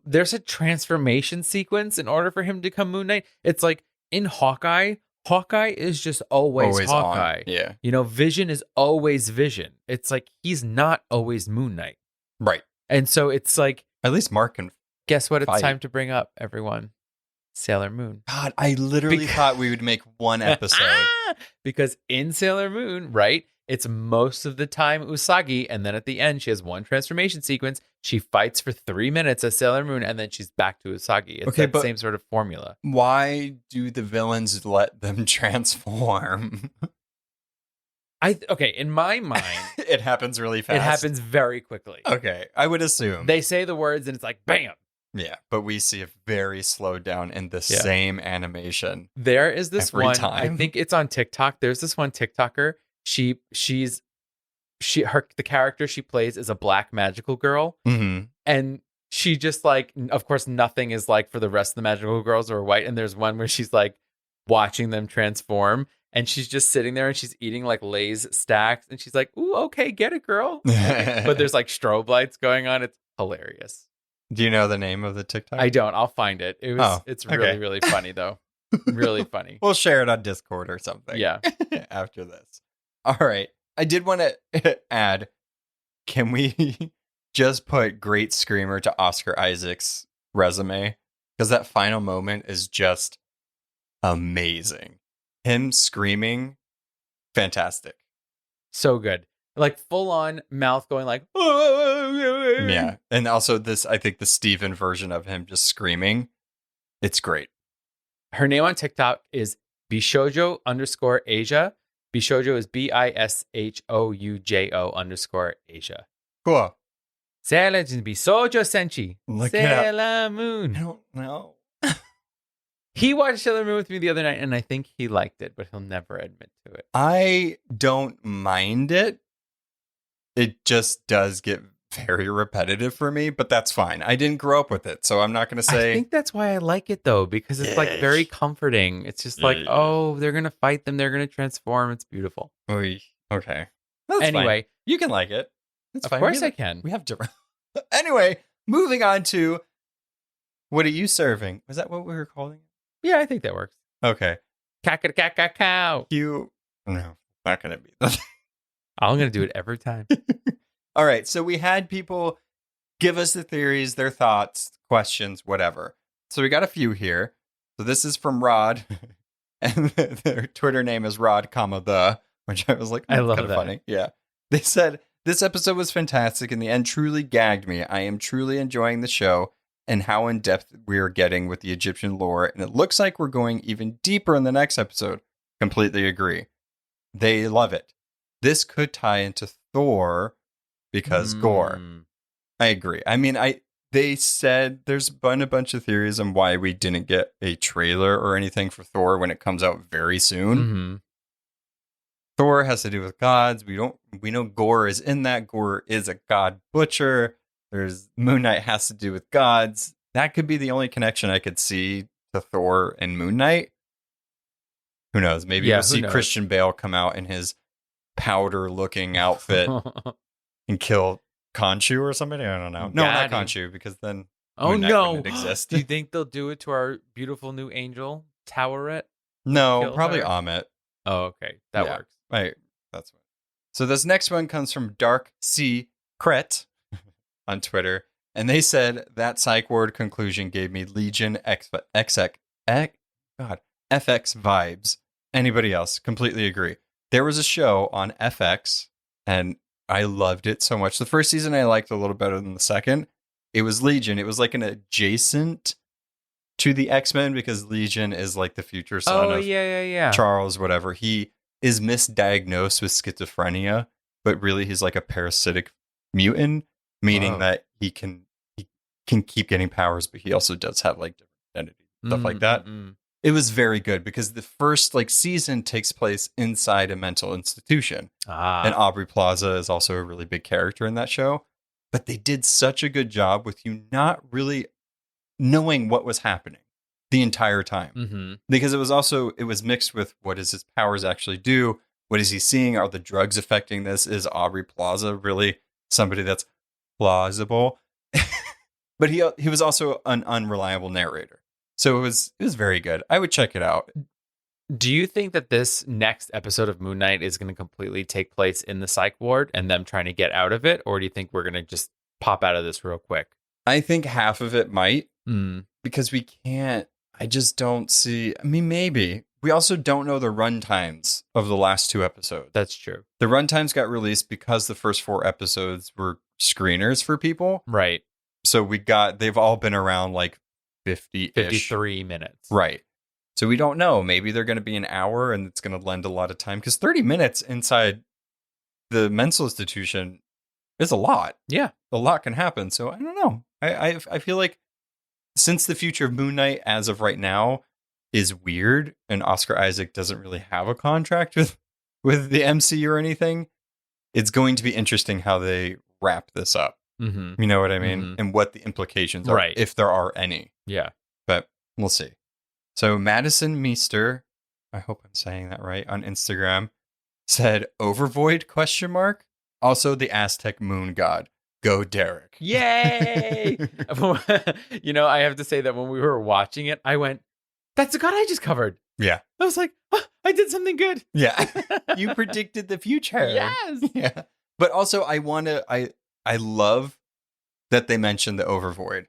there's a transformation sequence in order for him to become Moon Knight. It's like in Hawkeye is just always Hawkeye. On. Yeah. You know, Vision is always Vision. It's like he's not always Moon Knight. Right. And so it's like, At least Mark can. guess what? It's Fight. time to bring up, everyone. Sailor Moon. God, I literally thought we would make one episode. Because in Sailor Moon, right, it's most of the time Usagi, and then at the end she has one transformation sequence. She fights for 3 minutes as Sailor Moon, and then she's back to Usagi. It's Okay, that but- same sort of formula. Why do the villains let them transform? In my mind, It happens really fast. it happens very quickly. Okay, I would assume. They say the words, and it's like bam. Yeah, but we see it very slowed down in the Yeah. same animation. There is this Every one. time. I think it's on TikTok. There's this one TikToker. The character she plays is a black magical girl. Mm-hmm. And she just like, of course, nothing is like for the rest of the magical girls who are white. And there's one where she's like watching them transform, and she's just sitting there and she's eating like Lay's stacks, and she's like, "Ooh, okay, get it, girl." But there's like strobe lights going on. It's hilarious. Do you know the name of the TikTok? I don't. I'll find it. It's really, okay. really funny though. Really funny. We'll share it on Discord or something. Yeah. After this. All right. I did want to add, can we just put Great Screamer to Oscar Isaac's resume? Because that final moment is just amazing. Him screaming, fantastic. So good. Like full on mouth going like, Yeah. And also this, I think the Steven version of him just screaming, it's great. Her name on TikTok is Bishojo_Asia. Bishojo is BISHOUJO_Asia. Cool. Sailor Bishojo Senshi. Look it up. Sailor I Moon. don't know. He watched Sailor Moon with me the other night, and I think he liked it, but he'll never admit to it. I don't mind it. It just does get very repetitive for me, but that's fine. I didn't grow up with it, so I'm not going to say. I think that's why I like it, though, because it's like very comforting. It's just like, oh, they're going to fight them. They're going to transform. It's beautiful. Oy, okay. That's Anyway. fine. You can like it. It's Of fine. course I can. We have different. Anyway, moving on to what are you serving? Was that what we were calling it? Yeah, I think that works. Okay. Cow. No, not going to be that. I'm going to do it every time. All right. So we had people give us the theories, their thoughts, questions, whatever. So we got a few here. So this is from Rod. And their Twitter name is Rod, which I was like, I love kind of that. funny. Yeah. They said, this episode was fantastic. In the end, truly gagged me. I am truly enjoying the show and how in depth we are getting with the Egyptian lore. And it looks like we're going even deeper in the next episode. Completely agree. They love it. This could tie into Thor because gore. I agree. I mean, they said there's been a bunch of theories on why we didn't get a trailer or anything for Thor when it comes out very soon. Mm-hmm. Thor has to do with gods. We know Gore is in that. Gore is a god butcher. There's Moon Knight has to do with gods. That could be the only connection I could see to Thor and Moon Knight. Who knows? Maybe we'll see Christian Bale come out in his powder-looking outfit and kill Khonshu or somebody. I don't know. No, not Khonshu, because then Moon Knight wouldn't exist. Do you think they'll do it to our beautiful new angel, Toweret? No, probably Amit. Oh, okay. That works. Right. That's what. So this next one comes from Dark Sea Cret on Twitter, and they said that psych ward conclusion gave me Legion FX vibes. Anybody else? Completely agree. There was a show on FX, and I loved it so much. The first season I liked a little better than the second. It was Legion. It was like an adjacent to the X-Men because Legion is like the future son of Charles, whatever. He is misdiagnosed with schizophrenia, but really he's like a parasitic mutant, meaning that he can keep getting powers, but he also does have like different identities, stuff like that. It was very good because the first like season takes place inside a mental institution. And Aubrey Plaza is also a really big character in that show. But they did such a good job with you not really knowing what was happening the entire time. Because it was mixed with what does his powers actually do? What is he seeing? Are the drugs affecting this? Is Aubrey Plaza really somebody that's plausible? But he was also an unreliable narrator. So it was very good. I would check it out. Do you think that this next episode of Moon Knight is going to completely take place in the psych ward and them trying to get out of it? Or do you think we're going to just pop out of this real quick? I think half of it might because we can't. I just don't see. I mean, maybe. We also don't know the run times of the last two episodes. That's true. The run times got released because the first 4 episodes were screeners for people. Right. So they've all been around like 53 minutes. Right. So we don't know. Maybe they're going to be an hour and it's going to lend a lot of time because 30 minutes inside the mental institution is a lot. Yeah. A lot can happen. So I don't know. I feel like since the future of Moon Knight as of right now is weird and Oscar Isaac doesn't really have a contract with the MC or anything, it's going to be interesting how they wrap this up. You know what I mean? And what the implications are, if there are any. Yeah. But we'll see. So Madison Meester, I hope I'm saying that right, on Instagram, said Overvoid ? Also the Aztec moon god. Go Derek. Yay! I have to say that when we were watching it, I went, that's the god I just covered. Yeah. I was like, oh, I did something good. Yeah. You predicted the future. Yes. Yeah. But also I love that they mentioned the Overvoid.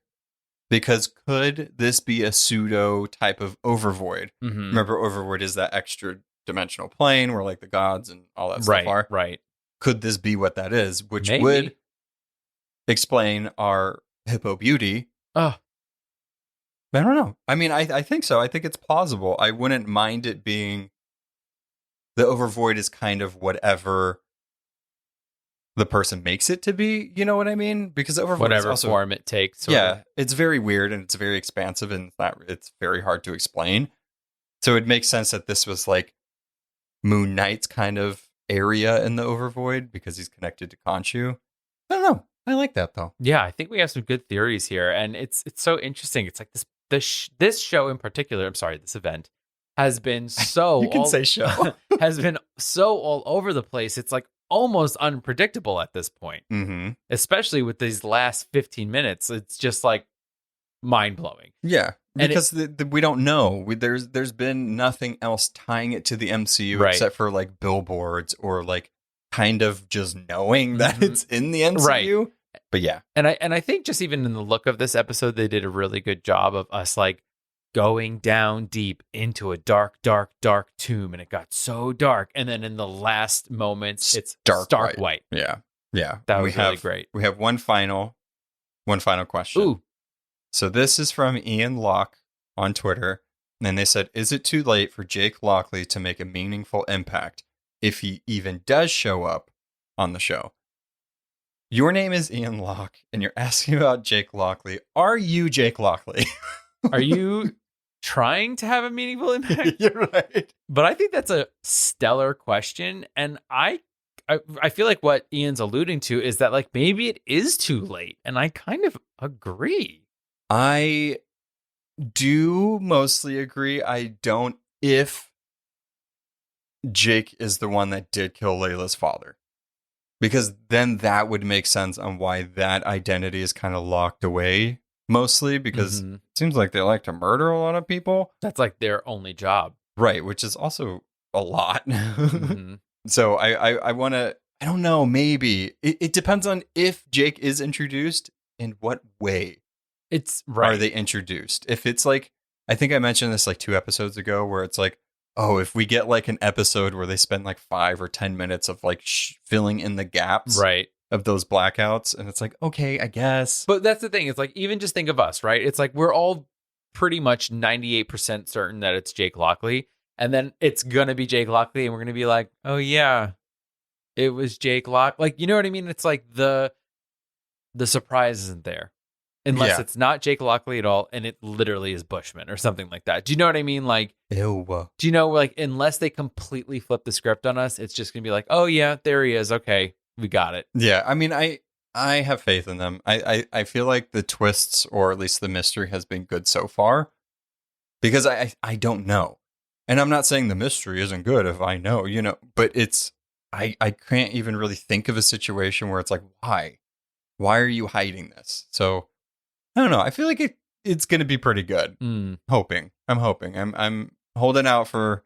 Because could this be a pseudo type of Overvoid? Remember, Overvoid is that extra dimensional plane where like the gods and all that stuff are. Right. Could this be what that is? Which would explain our Hippo Beauty. I don't know. I mean, I think so. I think it's plausible. I wouldn't mind it being the Overvoid is kind of whatever the person makes it to be, you know what I mean? Because Overvoid whatever is also, form it takes. It's very weird and it's very expansive and it's very hard to explain. So it makes sense that this was like Moon Knight's kind of area in the Overvoid because he's connected to Khonshu. I don't know. I like that though. Yeah, I think we have some good theories here, and it's so interesting. It's like this show in particular. I'm sorry, this event has been so you can say show has been so all over the place. It's like almost unpredictable at this point, Mm-hmm. especially with these last 15 minutes. It's just like mind blowing. Yeah, And because we don't know. There's been nothing else tying it to the MCU Right. except for like billboards or like kind of just knowing that Mhm. it's in the MCU. But yeah, And I think just even in the look of this episode, they did a really good job of us like going down deep into a dark, dark, dark tomb, and it got so dark. And then in the last moments, it's Dark stark white. white. yeah. That And was really great. We have one final question. Ooh, So this is from Ian Locke on Twitter. And they said, is it too late for Jake Lockley to make a meaningful impact if he even does show up on the show? Your name is Ian Locke, and you're asking about Jake Lockley. Are you Jake Lockley? are you trying to have a meaningful impact? You're right. But I think that's a stellar question. And I feel like what Ian's alluding to is that like maybe it is too late. And I kind of agree. I do mostly agree. I don't if Jake is the one that did kill Layla's father. Because then that would make sense on why that identity is kind of locked away, mostly because Mhm. it seems like they like to murder a lot of people. That's like their only job. Right, which is also a lot. Mhm. So I want to, I don't know, maybe. It depends on if Jake is introduced, in what way It's right. are they introduced. If it's like, I think I mentioned this like 2 episodes ago, where it's like, oh, if we get like an episode where they spend like 5 or 10 minutes of like filling in the gaps Right. of those blackouts, and it's like, okay, I guess. But that's the thing. It's like, even just think of us, right? It's like we're all pretty much 98% certain that it's Jake Lockley. And then it's going to be Jake Lockley. And we're going to be like, oh, yeah, it was Jake Lockley. Like, you know what I mean? It's like the surprise isn't there. Unless Yeah. it's not Jake Lockley at all. And it literally is Bushman or something like that. Do you know what I mean? Like, Ew. do you know, like, unless they completely flip the script on us, it's just going to be like, oh, yeah, there he is. Okay, we got it. Yeah, I mean, I have faith in them. I feel like the twists, or at least the mystery, has been good so far. Because I don't know. And I'm not saying the mystery isn't good if I know, you know, but it's, I can't even really think of a situation where it's like, why? Why are you hiding this? So, I don't know. I feel like it's going to be pretty good. Mm, I'm hoping. I'm holding out for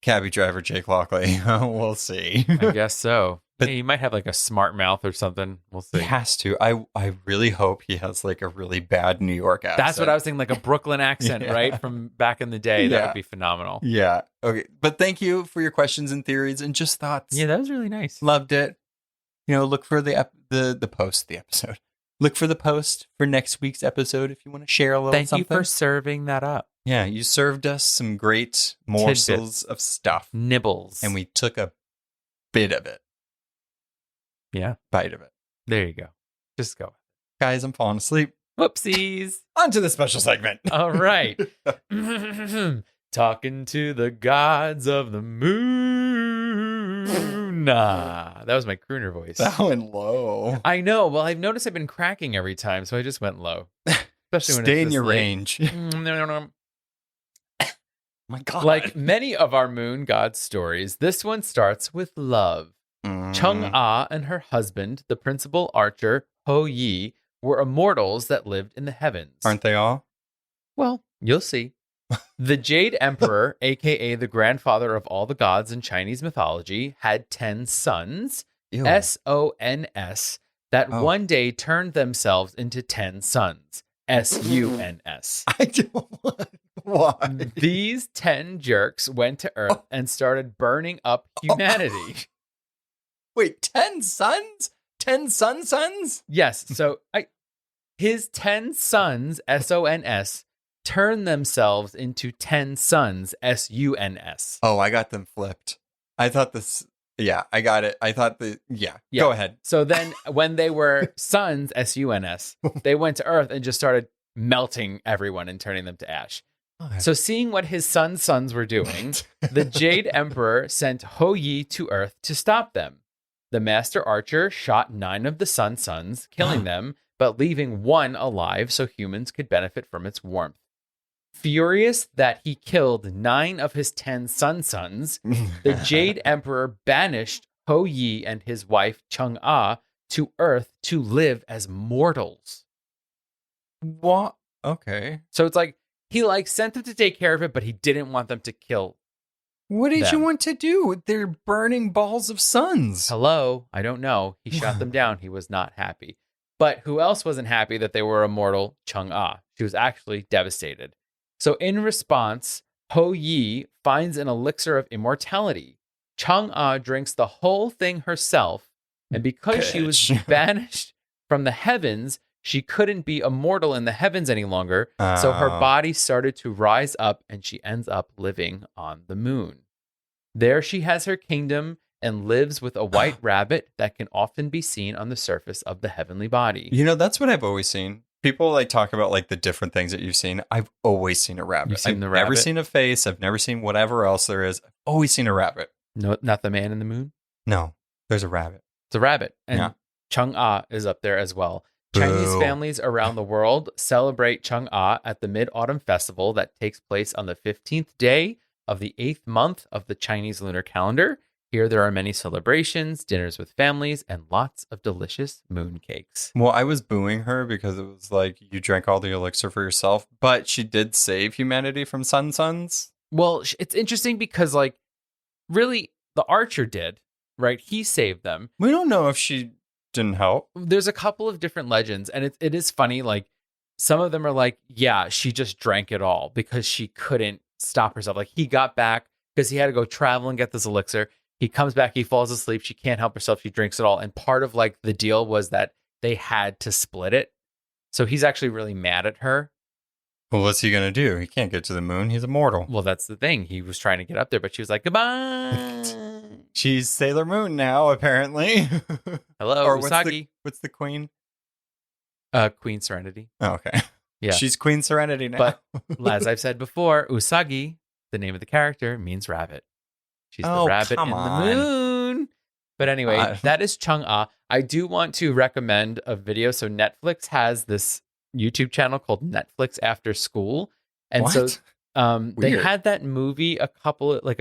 cabbie driver Jake Lockley. We'll see. I guess so. But- Yeah, he might have like a smart mouth or something. We'll see. He has to. I really hope he has like a really bad New York accent. That's what I was thinking, like a Brooklyn accent, Yeah. right? From back in the day. That Yeah. would be phenomenal. Yeah. Okay. But thank you for your questions and theories and just thoughts. Yeah, that was really nice. Loved it. You know, look for the post, the episode. Look for the post for next week's episode if you want to share a little Thank something. you for serving that up. Yeah, you served us some great morsels of stuff, Nibbles. and we took a bit of it, Yeah, bite of it. there you go. Just go. Guys, I'm falling asleep. Whoopsies. On to the special segment. All right. Talking to the gods of the moon. Nah, that was my crooner voice. That went low. I know. Well, I've noticed I've been cracking every time, so I just went low. Especially when Stay it's in this your late. range. My God. Like many of our moon god stories, this one starts with love. Chung Ah and her husband, the principal archer Ho Yi, were immortals that lived in the heavens. Aren't they all? Well, you'll see. The Jade Emperor, aka the grandfather of all the gods in Chinese mythology, had 10 sons, Ew. SONS, that Oh. one day turned themselves into 10 sons, SUNS. I don't. Why? These 10 jerks went to Earth and started burning up humanity. Wait, 10 sons? 10 sons? Yes, so his 10 sons, SONS, turned themselves into 10 sons, SUNS. Oh, I got them flipped. I thought this. Yeah, I got it. I thought yeah. Yeah. Go ahead. So then when they were sons, SUNS, they went to Earth and just started melting everyone and turning them to ash. So seeing what his sons were doing, the Jade Emperor sent Ho Yi to Earth to stop them. The Master Archer shot 9 of the sons, killing them, but leaving 1 alive so humans could benefit from its warmth. Furious that he killed 9 of his 10 sons, the Jade Emperor banished Ho Yi and his wife Chung Ah to Earth to live as mortals. What? Okay. So it's like he like sent them to take care of it, but he didn't want them to kill. What did them. you want to do? They're burning balls of suns. Hello? I don't know. He shot them down. He was not happy. But who else wasn't happy that they were immortal? Chung Ah. She was actually devastated. So in response, Ho Yi finds an elixir of immortality. Chung Ah drinks the whole thing herself, and because she was banished from the heavens, she couldn't be immortal in the heavens any longer. So her body started to rise up, and she ends up living on the moon. There she has her kingdom and lives with a white rabbit that can often be seen on the surface of the heavenly body. You know, that's what I've always seen. People like talk about like the different things that you've seen. I've always seen a rabbit. You've seen the I've never rabbit? seen a face. I've never seen whatever else there is. I've always seen a rabbit. No, not the man in the moon. No, there's a rabbit. It's a rabbit. And Yeah. Chung Ah is up there as well. Chinese Boo. families around the world celebrate Chung Ah at the Mid-Autumn Festival that takes place on the 15th day of the 8th month of the Chinese lunar calendar. Here there are many celebrations, dinners with families, and lots of delicious moon cakes. Well, I was booing her because it was like you drank all the elixir for yourself, but she did save humanity from suns. Well, it's interesting because, like, really, the archer did, right? He saved them. We don't know if she didn't help. There's a couple of different legends, and it is funny. Like, some of them are like, yeah, she just drank it all because she couldn't stop herself. Like, he got back because he had to go travel and get this elixir. He comes back, he falls asleep. She can't help herself. She drinks it all. And part of like the deal was that they had to split it. So he's actually really mad at her. Well, what's he going to do? He can't get to the moon. He's immortal. Well, that's the thing. He was trying to get up there, but she was like, goodbye. She's Sailor Moon now, apparently. Hello, Or Usagi. what's the queen? Queen Serenity. Oh, okay. Yeah. She's Queen Serenity now. But as I've said before, Usagi, the name of the character, means rabbit. She's the rabbit in the moon. But anyway, that is Chung Ah. I do want to recommend a video. So Netflix has this YouTube channel called Netflix After School. And so they had that movie a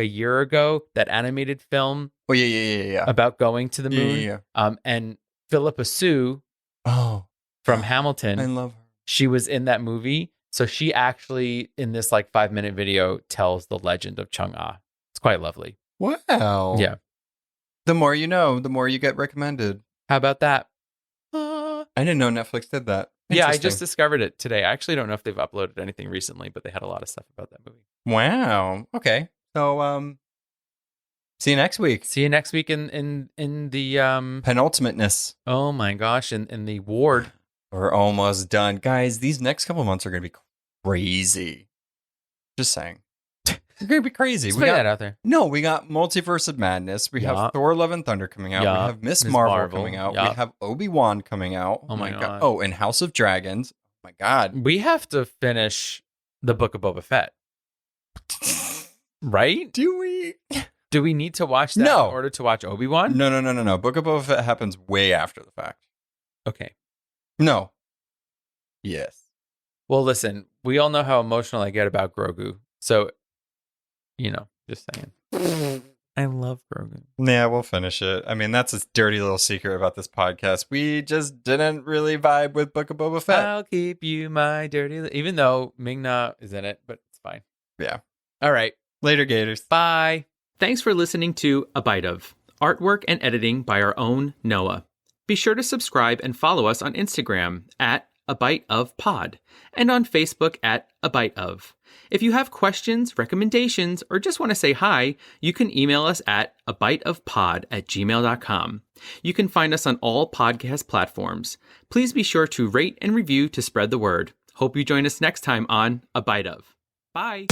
year ago, that animated film. Oh, yeah. About going to the moon. Yeah. And Philippa Sue from Hamilton. I love her. She was in that movie. So she actually, in this like 5-minute video, tells the legend of Chung Ah. It's quite lovely. Wow. Yeah. The more you know, the more you get recommended. How about that? I didn't know Netflix did that. Yeah, I just discovered it today. I actually don't know if they've uploaded anything recently, but they had a lot of stuff about that movie. Wow. Okay. So see you next week. See you next week in the Penultimateness. Oh my gosh, in the ward. We're almost done. Guys, these next couple months are gonna be crazy. Just saying. They're gonna be crazy. Let's put that out there. No, we got Multiverse of Madness. We have Thor: Love and Thunder coming out. We have Miss Marvel coming out. We have Obi-Wan coming out. Oh my god. Oh, and House of Dragons. Oh my god. We have to finish the Book of Boba Fett. Right? Do we? Do we need to watch that in order to watch Obi-Wan? No. Book of Boba Fett happens way after the fact. Okay. No. Yes. Well, listen, we all know how emotional I get about Grogu. So, just saying. I love Grogu. Yeah, we'll finish it. I mean, that's a dirty little secret about this podcast. We just didn't really vibe with Book of Boba Fett. I'll keep you my dirty... Even though Ming-Na is in it, but it's fine. Yeah. All right. Later, Gators. Bye. Thanks for listening to A Bite Of. Artwork and editing by our own Noah. Be sure to subscribe and follow us on Instagram at A Bite Of Pod and on Facebook at A Bite Of. If you have questions, recommendations, or just want to say hi, you can email us at abiteofpod@gmail.com. You can find us on all podcast platforms. Please be sure to rate and review to spread the word. Hope you join us next time on A Bite Of. Bye.